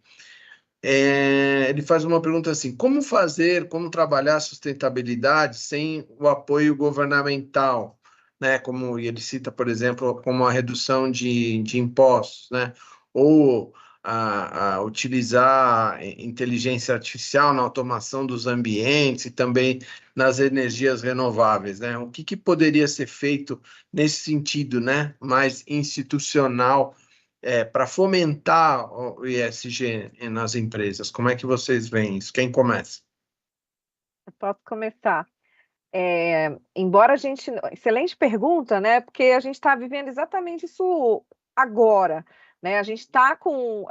Ele faz uma pergunta assim: como trabalhar a sustentabilidade sem o apoio governamental, né? Como ele cita, por exemplo, como a redução de impostos, né? Ou a utilizar inteligência artificial na automação dos ambientes e também nas energias renováveis, né? O que poderia ser feito nesse sentido, né? Mais institucional, para fomentar o ESG nas empresas? Como é que vocês veem isso? Quem começa? Eu posso começar. Embora a gente... Excelente pergunta, né? Porque a gente está vivendo exatamente isso agora, né? A gente está com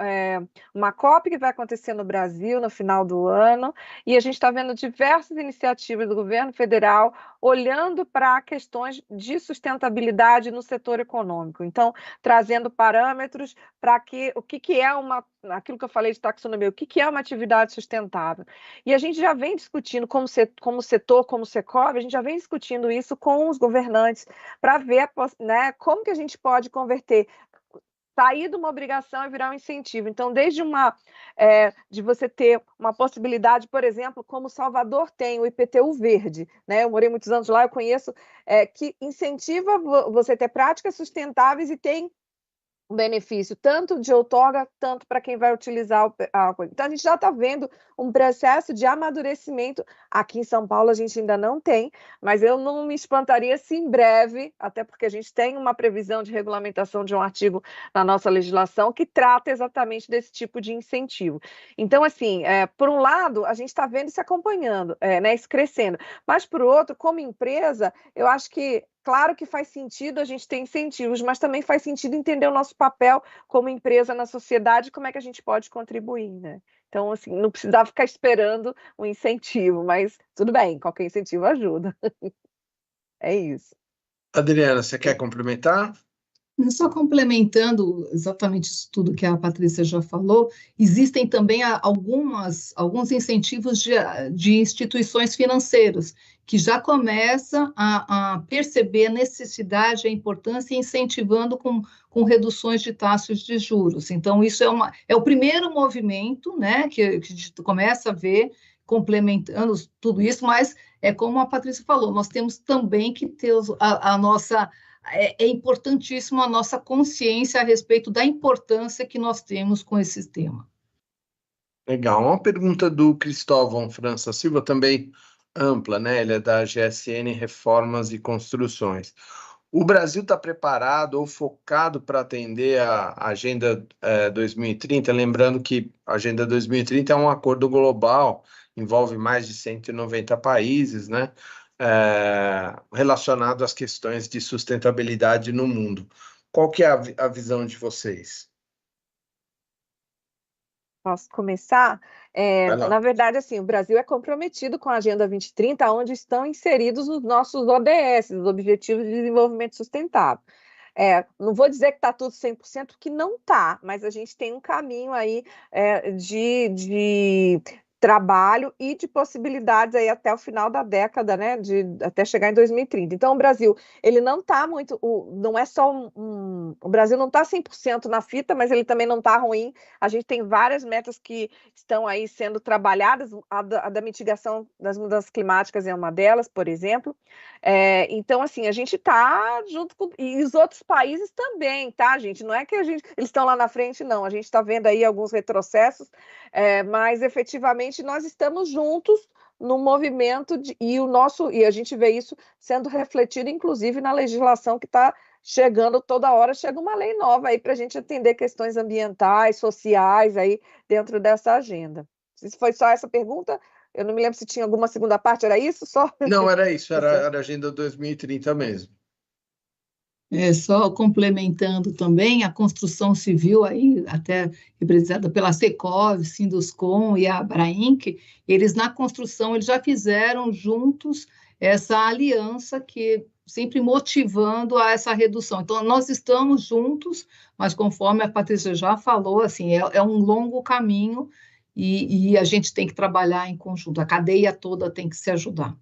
uma COP que vai acontecer no Brasil no final do ano, e a gente está vendo diversas iniciativas do governo federal olhando para questões de sustentabilidade no setor econômico. Então, trazendo parâmetros para o que é aquilo que eu falei de taxonomia, o que é uma atividade sustentável. E a gente já vem discutindo como setor, como Secov, a gente já vem discutindo isso com os governantes para ver, né, como que a gente pode converter, sair de uma obrigação e virar um incentivo. Então, desde de você ter uma possibilidade, por exemplo, como Salvador tem o IPTU verde, né? Eu morei muitos anos lá, eu conheço, que incentiva você ter práticas sustentáveis e tem um benefício tanto de outorga, tanto para quem vai utilizar a coisa. Então, a gente já está vendo um processo de amadurecimento. Aqui em São Paulo a gente ainda não tem, mas eu não me espantaria se em breve, até porque a gente tem uma previsão de regulamentação de um artigo na nossa legislação que trata exatamente desse tipo de incentivo. Então, assim, por um lado, a gente está vendo isso acompanhando, né, isso crescendo, mas por outro, como empresa, eu acho que claro que faz sentido a gente ter incentivos, mas também faz sentido entender o nosso papel como empresa na sociedade e como é que a gente pode contribuir, né? Então, assim, não precisava ficar esperando um incentivo, mas tudo bem, qualquer incentivo ajuda. É isso. Adriana, você quer complementar? Só complementando exatamente isso tudo que a Patrícia já falou, existem também alguns incentivos de instituições financeiras que já começam a perceber a necessidade, a importância, incentivando com reduções de taxas de juros. Então, isso é o primeiro movimento, né, que a gente começa a ver, complementando tudo isso, mas é como a Patrícia falou, nós temos também que ter a nossa... É importantíssimo a nossa consciência a respeito da importância que nós temos com esse tema. Legal. Uma pergunta do Cristóvão França Silva, também ampla, né? Ele é da GSN Reformas e Construções. O Brasil está preparado ou focado para atender a Agenda 2030? Lembrando que a Agenda 2030 é um acordo global, envolve mais de 190 países, né? Relacionado às questões de sustentabilidade no mundo. Qual que é a visão de vocês? Posso começar? Na verdade, assim, o Brasil é comprometido com a Agenda 2030, onde estão inseridos os nossos ODS, os Objetivos de Desenvolvimento Sustentável. Não vou dizer que está tudo 100%, porque não está, mas a gente tem um caminho aí de trabalho e de possibilidades aí até o final da década, né, até chegar em 2030. Então, o Brasil, ele não está muito, não é só o Brasil não está 100% na fita, mas ele também não está ruim. A gente tem várias metas que estão aí sendo trabalhadas, a da mitigação das mudanças climáticas é uma delas, por exemplo. Então, assim, a gente está junto com... E os outros países também, tá, gente? Não é que eles estão lá na frente, não. A gente está vendo aí alguns retrocessos, mas efetivamente nós estamos juntos no movimento e a gente vê isso sendo refletido, inclusive, na legislação que está chegando toda hora, chega uma lei nova aí para a gente atender questões ambientais, sociais aí dentro dessa agenda. Se foi só essa pergunta, eu não me lembro se tinha alguma segunda parte, era isso só? Não, era isso, era a Agenda 2030 mesmo. Só complementando também, a construção civil, aí, até representada pela Secov, Sinduscom e a Abrainc, eles na construção eles já fizeram juntos essa aliança que sempre motivando a essa redução. Então, nós estamos juntos, mas conforme a Patrícia já falou, assim, é um longo caminho e a gente tem que trabalhar em conjunto, a cadeia toda tem que se ajudar.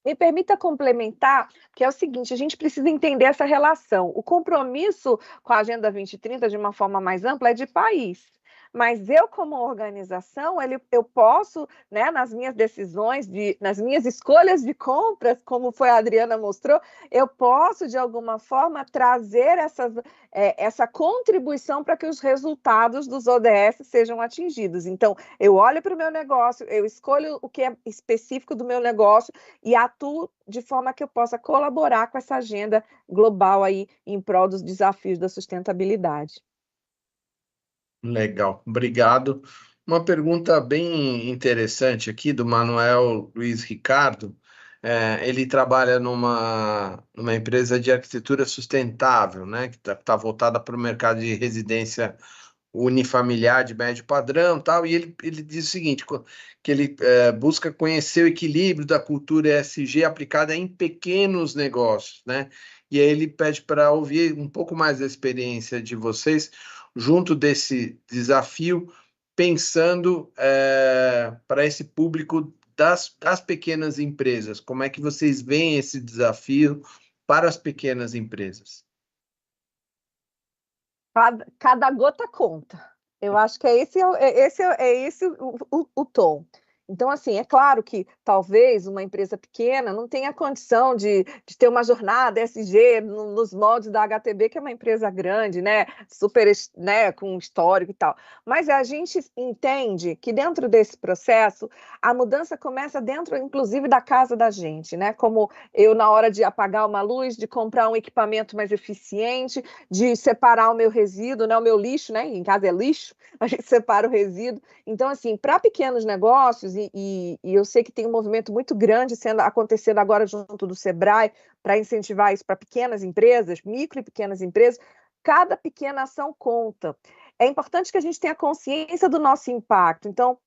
Me permita complementar, que é o seguinte, a gente precisa entender essa relação. O compromisso com a Agenda 2030, de uma forma mais ampla, é de país. Mas eu, como organização, eu posso, né, nas minhas decisões, nas minhas escolhas de compras, como foi a Adriana mostrou, eu posso, de alguma forma, trazer essa contribuição para que os resultados dos ODS sejam atingidos. Então, eu olho para o meu negócio, eu escolho o que é específico do meu negócio e atuo de forma que eu possa colaborar com essa agenda global aí em prol dos desafios da sustentabilidade. Legal, obrigado. Uma pergunta bem interessante aqui do Manuel Luiz Ricardo. Ele trabalha numa empresa de arquitetura sustentável, né, que tá voltada para o mercado de residência unifamiliar de médio padrão, tal, e ele diz o seguinte, que ele busca conhecer o equilíbrio da cultura ESG aplicada em pequenos negócios, né? E aí ele pede para ouvir um pouco mais da experiência de vocês junto desse desafio, pensando para esse público das pequenas empresas. Como é que vocês veem esse desafio para as pequenas empresas? Cada gota conta. Eu acho que é esse o tom. Então, assim, é claro que talvez uma empresa pequena não tenha condição de ter uma jornada ESG nos moldes da HTB, que é uma empresa grande, né, super, né, com histórico e tal. Mas a gente entende que dentro desse processo, a mudança começa dentro, inclusive, da casa da gente, né? Como eu, na hora de apagar uma luz, de comprar um equipamento mais eficiente, de separar o meu resíduo, né, o meu lixo, né? Em casa é lixo, a gente separa o resíduo. Então, assim, para pequenos negócios, e eu sei que tem um movimento muito grande acontecendo agora junto do Sebrae para incentivar isso para pequenas empresas, micro e pequenas empresas, cada pequena ação conta. É importante que a gente tenha consciência do nosso impacto. Então,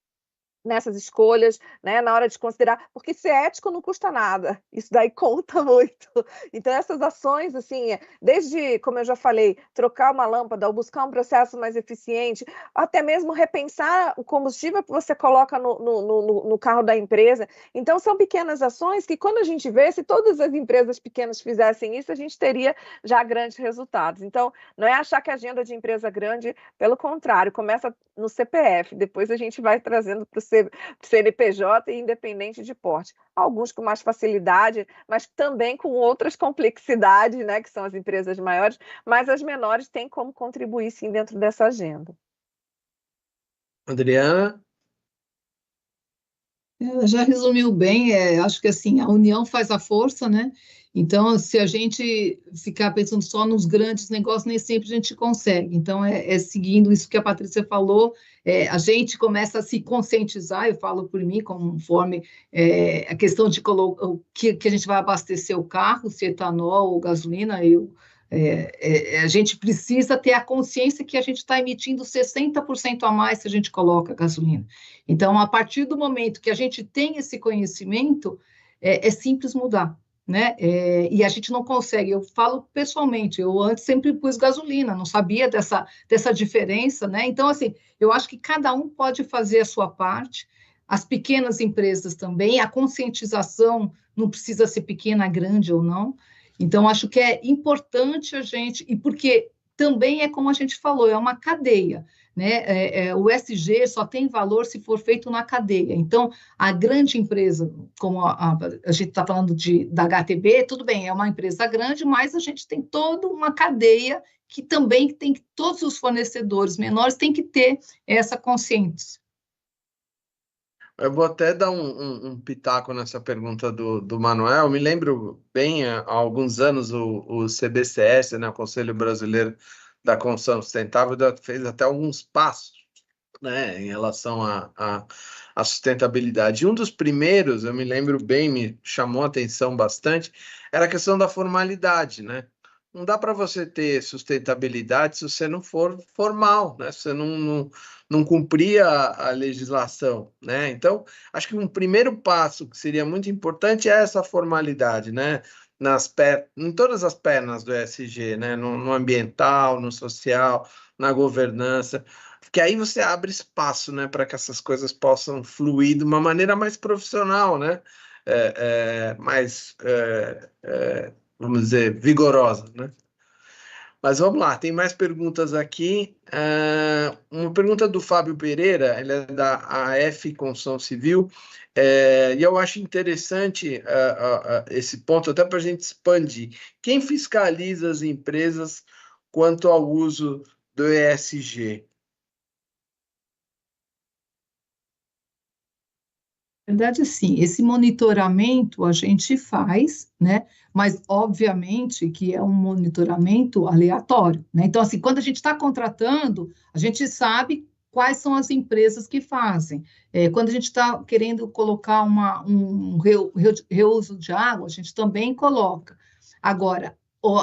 nessas escolhas, né, na hora de considerar, porque ser ético não custa nada, isso daí conta muito. Então, essas ações, assim, desde, como eu já falei, trocar uma lâmpada ou buscar um processo mais eficiente, até mesmo repensar o combustível que você coloca no carro da empresa. Então, são pequenas ações que, quando a gente vê, se todas as empresas pequenas fizessem isso, a gente teria já grandes resultados. Então, não é achar que a agenda de empresa grande, pelo contrário, começa no CPF, depois a gente vai trazendo para o CNPJ e independente de porte. Alguns com mais facilidade, mas também com outras complexidades, né, que são as empresas maiores, mas as menores têm como contribuir, sim, dentro dessa agenda. Adriana? Já resumiu bem, acho que assim, a união faz a força, né? Então, se a gente ficar pensando só nos grandes negócios, nem sempre a gente consegue. Então, seguindo isso que a Patrícia falou, a gente começa a se conscientizar, eu falo por mim, conforme a questão de o que a gente vai abastecer o carro, se etanol ou gasolina, a gente precisa ter a consciência que a gente está emitindo 60% a mais se a gente coloca gasolina. Então, a partir do momento que a gente tem esse conhecimento, é simples mudar, né? E a gente não consegue, eu falo pessoalmente, eu antes sempre pus gasolina, não sabia dessa diferença, né? Então, assim, eu acho que cada um pode fazer a sua parte, as pequenas empresas também, a conscientização não precisa ser pequena, grande ou não. Então, acho que é importante a gente, e porque também é como a gente falou, é uma cadeia, né? O ESG só tem valor se for feito na cadeia. Então, a grande empresa, como a gente está falando da HTB, tudo bem, é uma empresa grande, mas a gente tem toda uma cadeia que também tem que todos os fornecedores menores têm que ter essa consciência. Eu vou até dar um pitaco nessa pergunta do Manuel. Me lembro bem, há alguns anos, o CBCS, né, o Conselho Brasileiro da Construção Sustentável, fez até alguns passos, né, em relação à sustentabilidade. E um dos primeiros, eu me lembro bem, me chamou a atenção bastante, era a questão da formalidade, né? Não dá para você ter sustentabilidade se você não for formal, né? Se você não cumprir a legislação, né? Então, acho que um primeiro passo que seria muito importante é essa formalidade, né? Em todas as pernas do ESG, né? No ambiental, no social, na governança. porque aí você abre espaço, né, para que essas coisas possam fluir de uma maneira mais profissional, né, mais, vamos dizer, vigorosa, né? Mas vamos lá, tem mais perguntas aqui. Uma pergunta do Fábio Pereira, ele é da AF Construção Civil, e eu acho interessante esse ponto, até para a gente expandir. Quem fiscaliza as empresas quanto ao uso do ESG? Na verdade, sim, esse monitoramento a gente faz, né? Mas, obviamente, que é um monitoramento aleatório, né? Então, assim, quando a gente está contratando, a gente sabe quais são as empresas que fazem. Quando a gente está querendo colocar um reuso de água, a gente também coloca. Agora,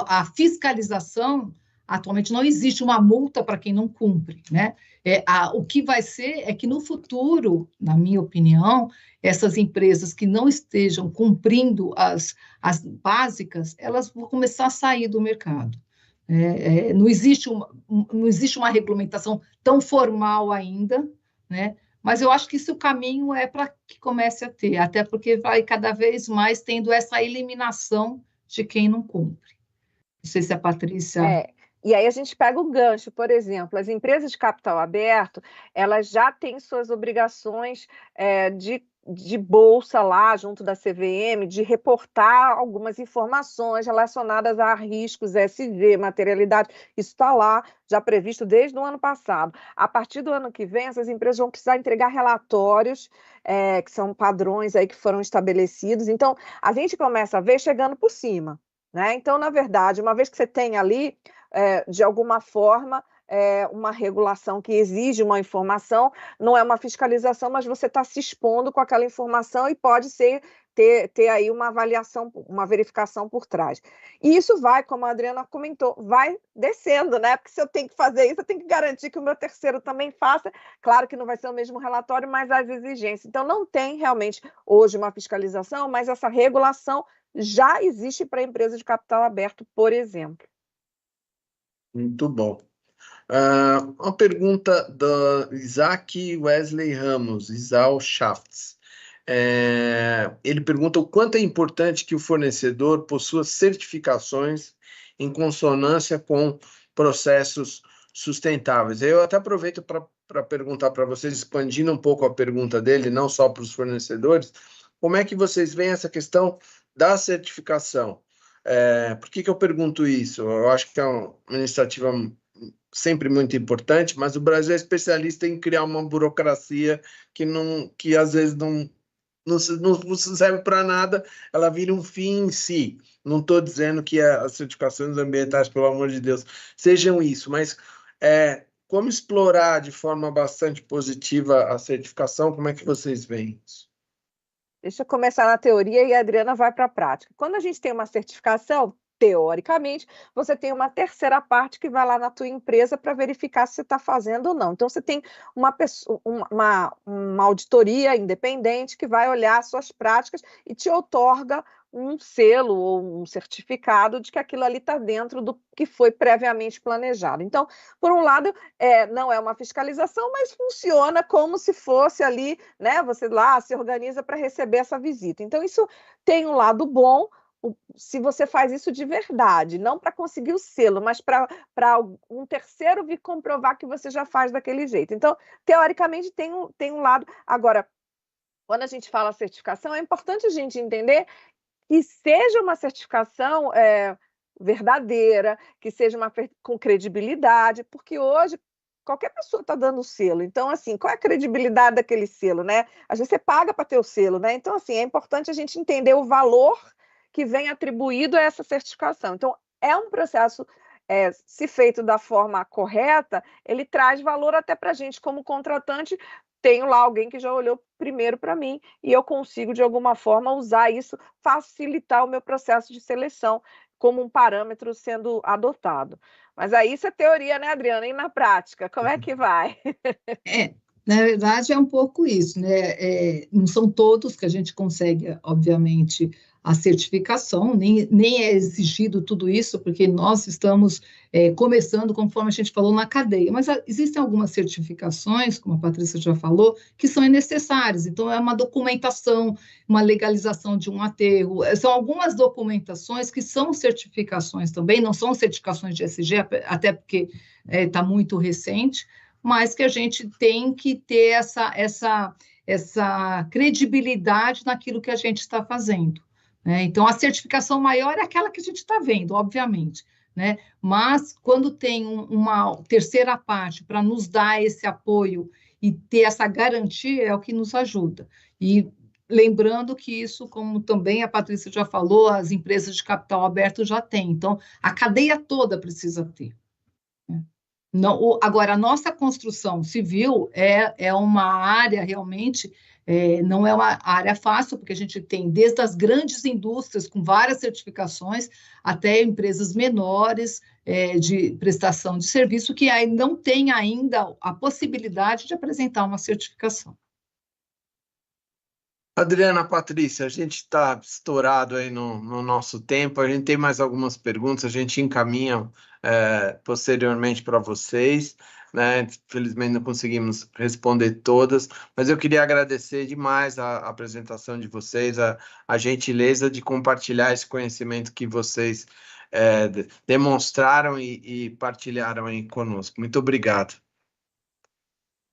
a fiscalização, atualmente não existe uma multa para quem não cumpre, né? O que vai ser é que no futuro, na minha opinião, essas empresas que não estejam cumprindo as básicas, elas vão começar a sair do mercado. Não existe uma regulamentação tão formal ainda, né? Mas eu acho que esse o caminho é para que comece a ter, até porque vai cada vez mais tendo essa eliminação de quem não cumpre. Não sei se a Patrícia... E aí a gente pega o gancho, por exemplo, as empresas de capital aberto, elas já têm suas obrigações de bolsa lá, junto da CVM, de reportar algumas informações relacionadas a riscos ESG, materialidade, isso está lá, já previsto desde o ano passado. A partir do ano que vem, essas empresas vão precisar entregar relatórios, que são padrões aí que foram estabelecidos, então a gente começa a ver chegando por cima, né? Então, na verdade, uma vez que você tem ali, de alguma forma, uma regulação que exige uma informação, não é uma fiscalização, mas você está se expondo com aquela informação e pode ter aí uma avaliação, uma verificação por trás. E isso vai, como a Adriana comentou, vai descendo, né? Porque se eu tenho que fazer isso, eu tenho que garantir que o meu terceiro também faça. Claro que não vai ser o mesmo relatório, mas as exigências. Então, não tem realmente hoje uma fiscalização, mas essa regulação já existe para empresas de capital aberto, por exemplo. Muito bom. Uma pergunta do Isaac Wesley Ramos, Isal Schafts. Ele pergunta o quanto é importante que o fornecedor possua certificações em consonância com processos sustentáveis. Eu até aproveito para perguntar para vocês, expandindo um pouco a pergunta dele, não só para os fornecedores, como é que vocês veem essa questão da certificação? Por que eu pergunto isso? Eu acho que é uma iniciativa sempre muito importante, mas o Brasil é especialista em criar uma burocracia que às vezes não serve para nada, ela vira um fim em si. Não estou dizendo que as certificações ambientais, pelo amor de Deus, sejam isso, mas como explorar de forma bastante positiva a certificação, como é que vocês veem isso? Deixa eu começar na teoria e a Adriana vai para a prática. Quando a gente tem uma certificação, teoricamente, você tem uma terceira parte que vai lá na tua empresa para verificar se você está fazendo ou não. Então, você tem uma auditoria independente que vai olhar as suas práticas e te outorga um selo ou um certificado de que aquilo ali está dentro do que foi previamente planejado. Então, por um lado, não é uma fiscalização, mas funciona como se fosse ali, né? Você lá se organiza para receber essa visita. Então, isso tem um lado bom, se você faz isso de verdade, não para conseguir o selo, mas para um terceiro vir comprovar que você já faz daquele jeito. Então, teoricamente, tem um lado. Agora, quando a gente fala certificação, é importante a gente entender que seja uma certificação verdadeira, que seja com credibilidade, porque hoje qualquer pessoa está dando selo. Então, assim, qual é a credibilidade daquele selo, né? Às vezes você paga para ter o selo, né? Então, assim, é importante a gente entender o valor que vem atribuído a essa certificação. Então, é um processo, se feito da forma correta, ele traz valor até para a gente como contratante. Tenho lá alguém que já olhou primeiro para mim e eu consigo, de alguma forma, usar isso, facilitar o meu processo de seleção como um parâmetro sendo adotado. Mas aí isso é teoria, né, Adriana? E na prática, como é que vai? Na verdade, é um pouco isso, né? Não são todos que a gente consegue, obviamente, a certificação, nem é exigido tudo isso, porque nós estamos começando, conforme a gente falou, na cadeia. Mas existem algumas certificações, como a Patrícia já falou, que são necessárias. Então, é uma documentação, uma legalização de um aterro. São algumas documentações que são certificações também, não são certificações de ESG, até porque está muito recente, mas que a gente tem que ter essa credibilidade naquilo que a gente está fazendo. Né? Então, a certificação maior é aquela que a gente está vendo, obviamente, né? Mas quando tem uma terceira parte para nos dar esse apoio e ter essa garantia, é o que nos ajuda. E lembrando que isso, como também a Patrícia já falou, as empresas de capital aberto já têm. Então, a cadeia toda precisa ter. Né? Não, agora, a nossa construção civil é uma área realmente, não é uma área fácil, porque a gente tem desde as grandes indústrias com várias certificações, até empresas menores de prestação de serviço, que aí não tem ainda a possibilidade de apresentar uma certificação. Adriana, Patrícia, a gente está estourado aí no nosso tempo, a gente tem mais algumas perguntas, a gente encaminha posteriormente para vocês, né? Infelizmente não conseguimos responder todas, mas eu queria agradecer demais a apresentação de vocês, a gentileza de compartilhar esse conhecimento que vocês demonstraram e partilharam aí conosco. Muito obrigado.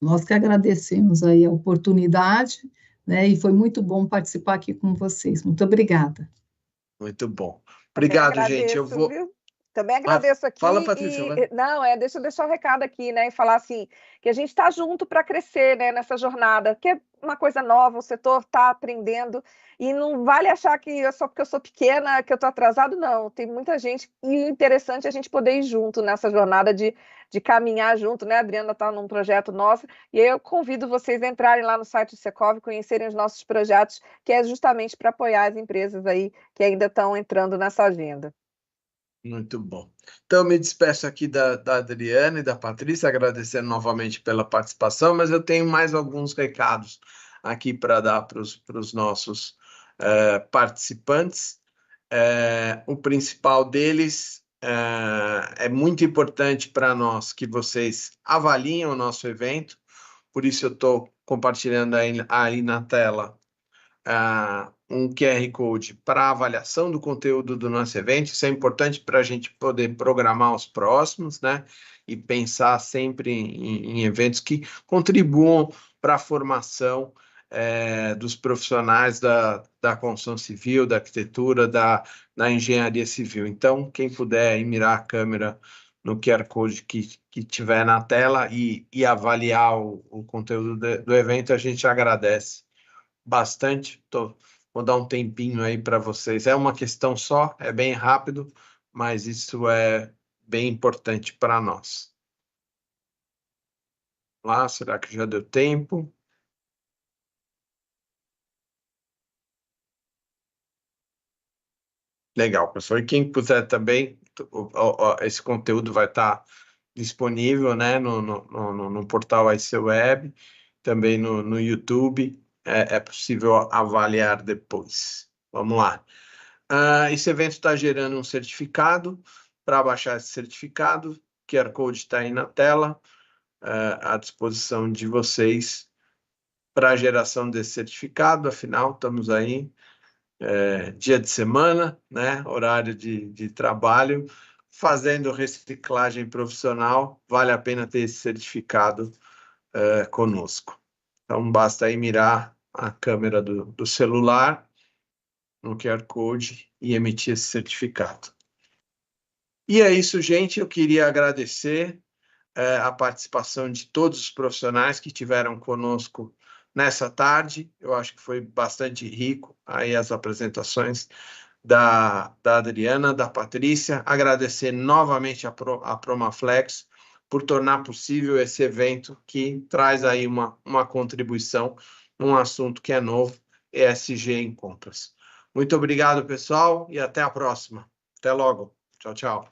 Nós que agradecemos aí a oportunidade, né? E foi muito bom participar aqui com vocês. Muito obrigada. Muito bom. Obrigado, gente. Eu vou... Viu? Também agradeço aqui. Fala, Patrícia. Não, deixa eu deixar um recado aqui, né? E falar assim, que a gente está junto para crescer, né, nessa jornada, que é uma coisa nova, o setor está aprendendo, e não vale achar que só porque eu sou pequena, que eu estou atrasado, não. Tem muita gente, e o interessante é a gente poder ir junto nessa jornada de caminhar junto, né? A Adriana está num projeto nosso, e eu convido vocês a entrarem lá no site do Secov, conhecerem os nossos projetos, que é justamente para apoiar as empresas aí que ainda estão entrando nessa agenda. Muito bom. Então, me despeço aqui da Adriana e da Patrícia, agradecendo novamente pela participação, mas eu tenho mais alguns recados aqui para dar para os nossos participantes. O principal deles é muito importante para nós que vocês avaliem o nosso evento, por isso eu estou compartilhando aí na tela um QR Code para avaliação do conteúdo do nosso evento. Isso é importante para a gente poder programar os próximos, né? E pensar sempre em eventos que contribuam para a formação dos profissionais da construção civil, da arquitetura, da engenharia civil. Então, quem puder mirar a câmera no QR Code que tiver na tela e avaliar o conteúdo do evento, a gente agradece bastante. Vou dar um tempinho aí para vocês. É uma questão só, é bem rápido, mas isso é bem importante para nós. Lá, será que já deu tempo? Legal, pessoal. E quem puder também, esse conteúdo vai estar disponível, né, no portal ICWeb, também no YouTube. É possível avaliar depois. Vamos lá. Esse evento está gerando um certificado. Para baixar esse certificado, o QR Code está aí na tela, à disposição de vocês para a geração desse certificado. Afinal, estamos aí, dia de semana, né? Horário de trabalho, fazendo reciclagem profissional. Vale a pena ter esse certificado conosco. Então, basta aí mirar a câmera do celular no QR Code e emitir esse certificado. E é isso, gente. Eu queria agradecer a participação de todos os profissionais que estiveram conosco nessa tarde. Eu acho que foi bastante rico aí as apresentações da Adriana, da Patrícia. Agradecer novamente a Promaflex por tornar possível esse evento que traz aí uma contribuição num assunto que é novo, ESG em compras. Muito obrigado, pessoal, e até a próxima. Até logo. Tchau, tchau.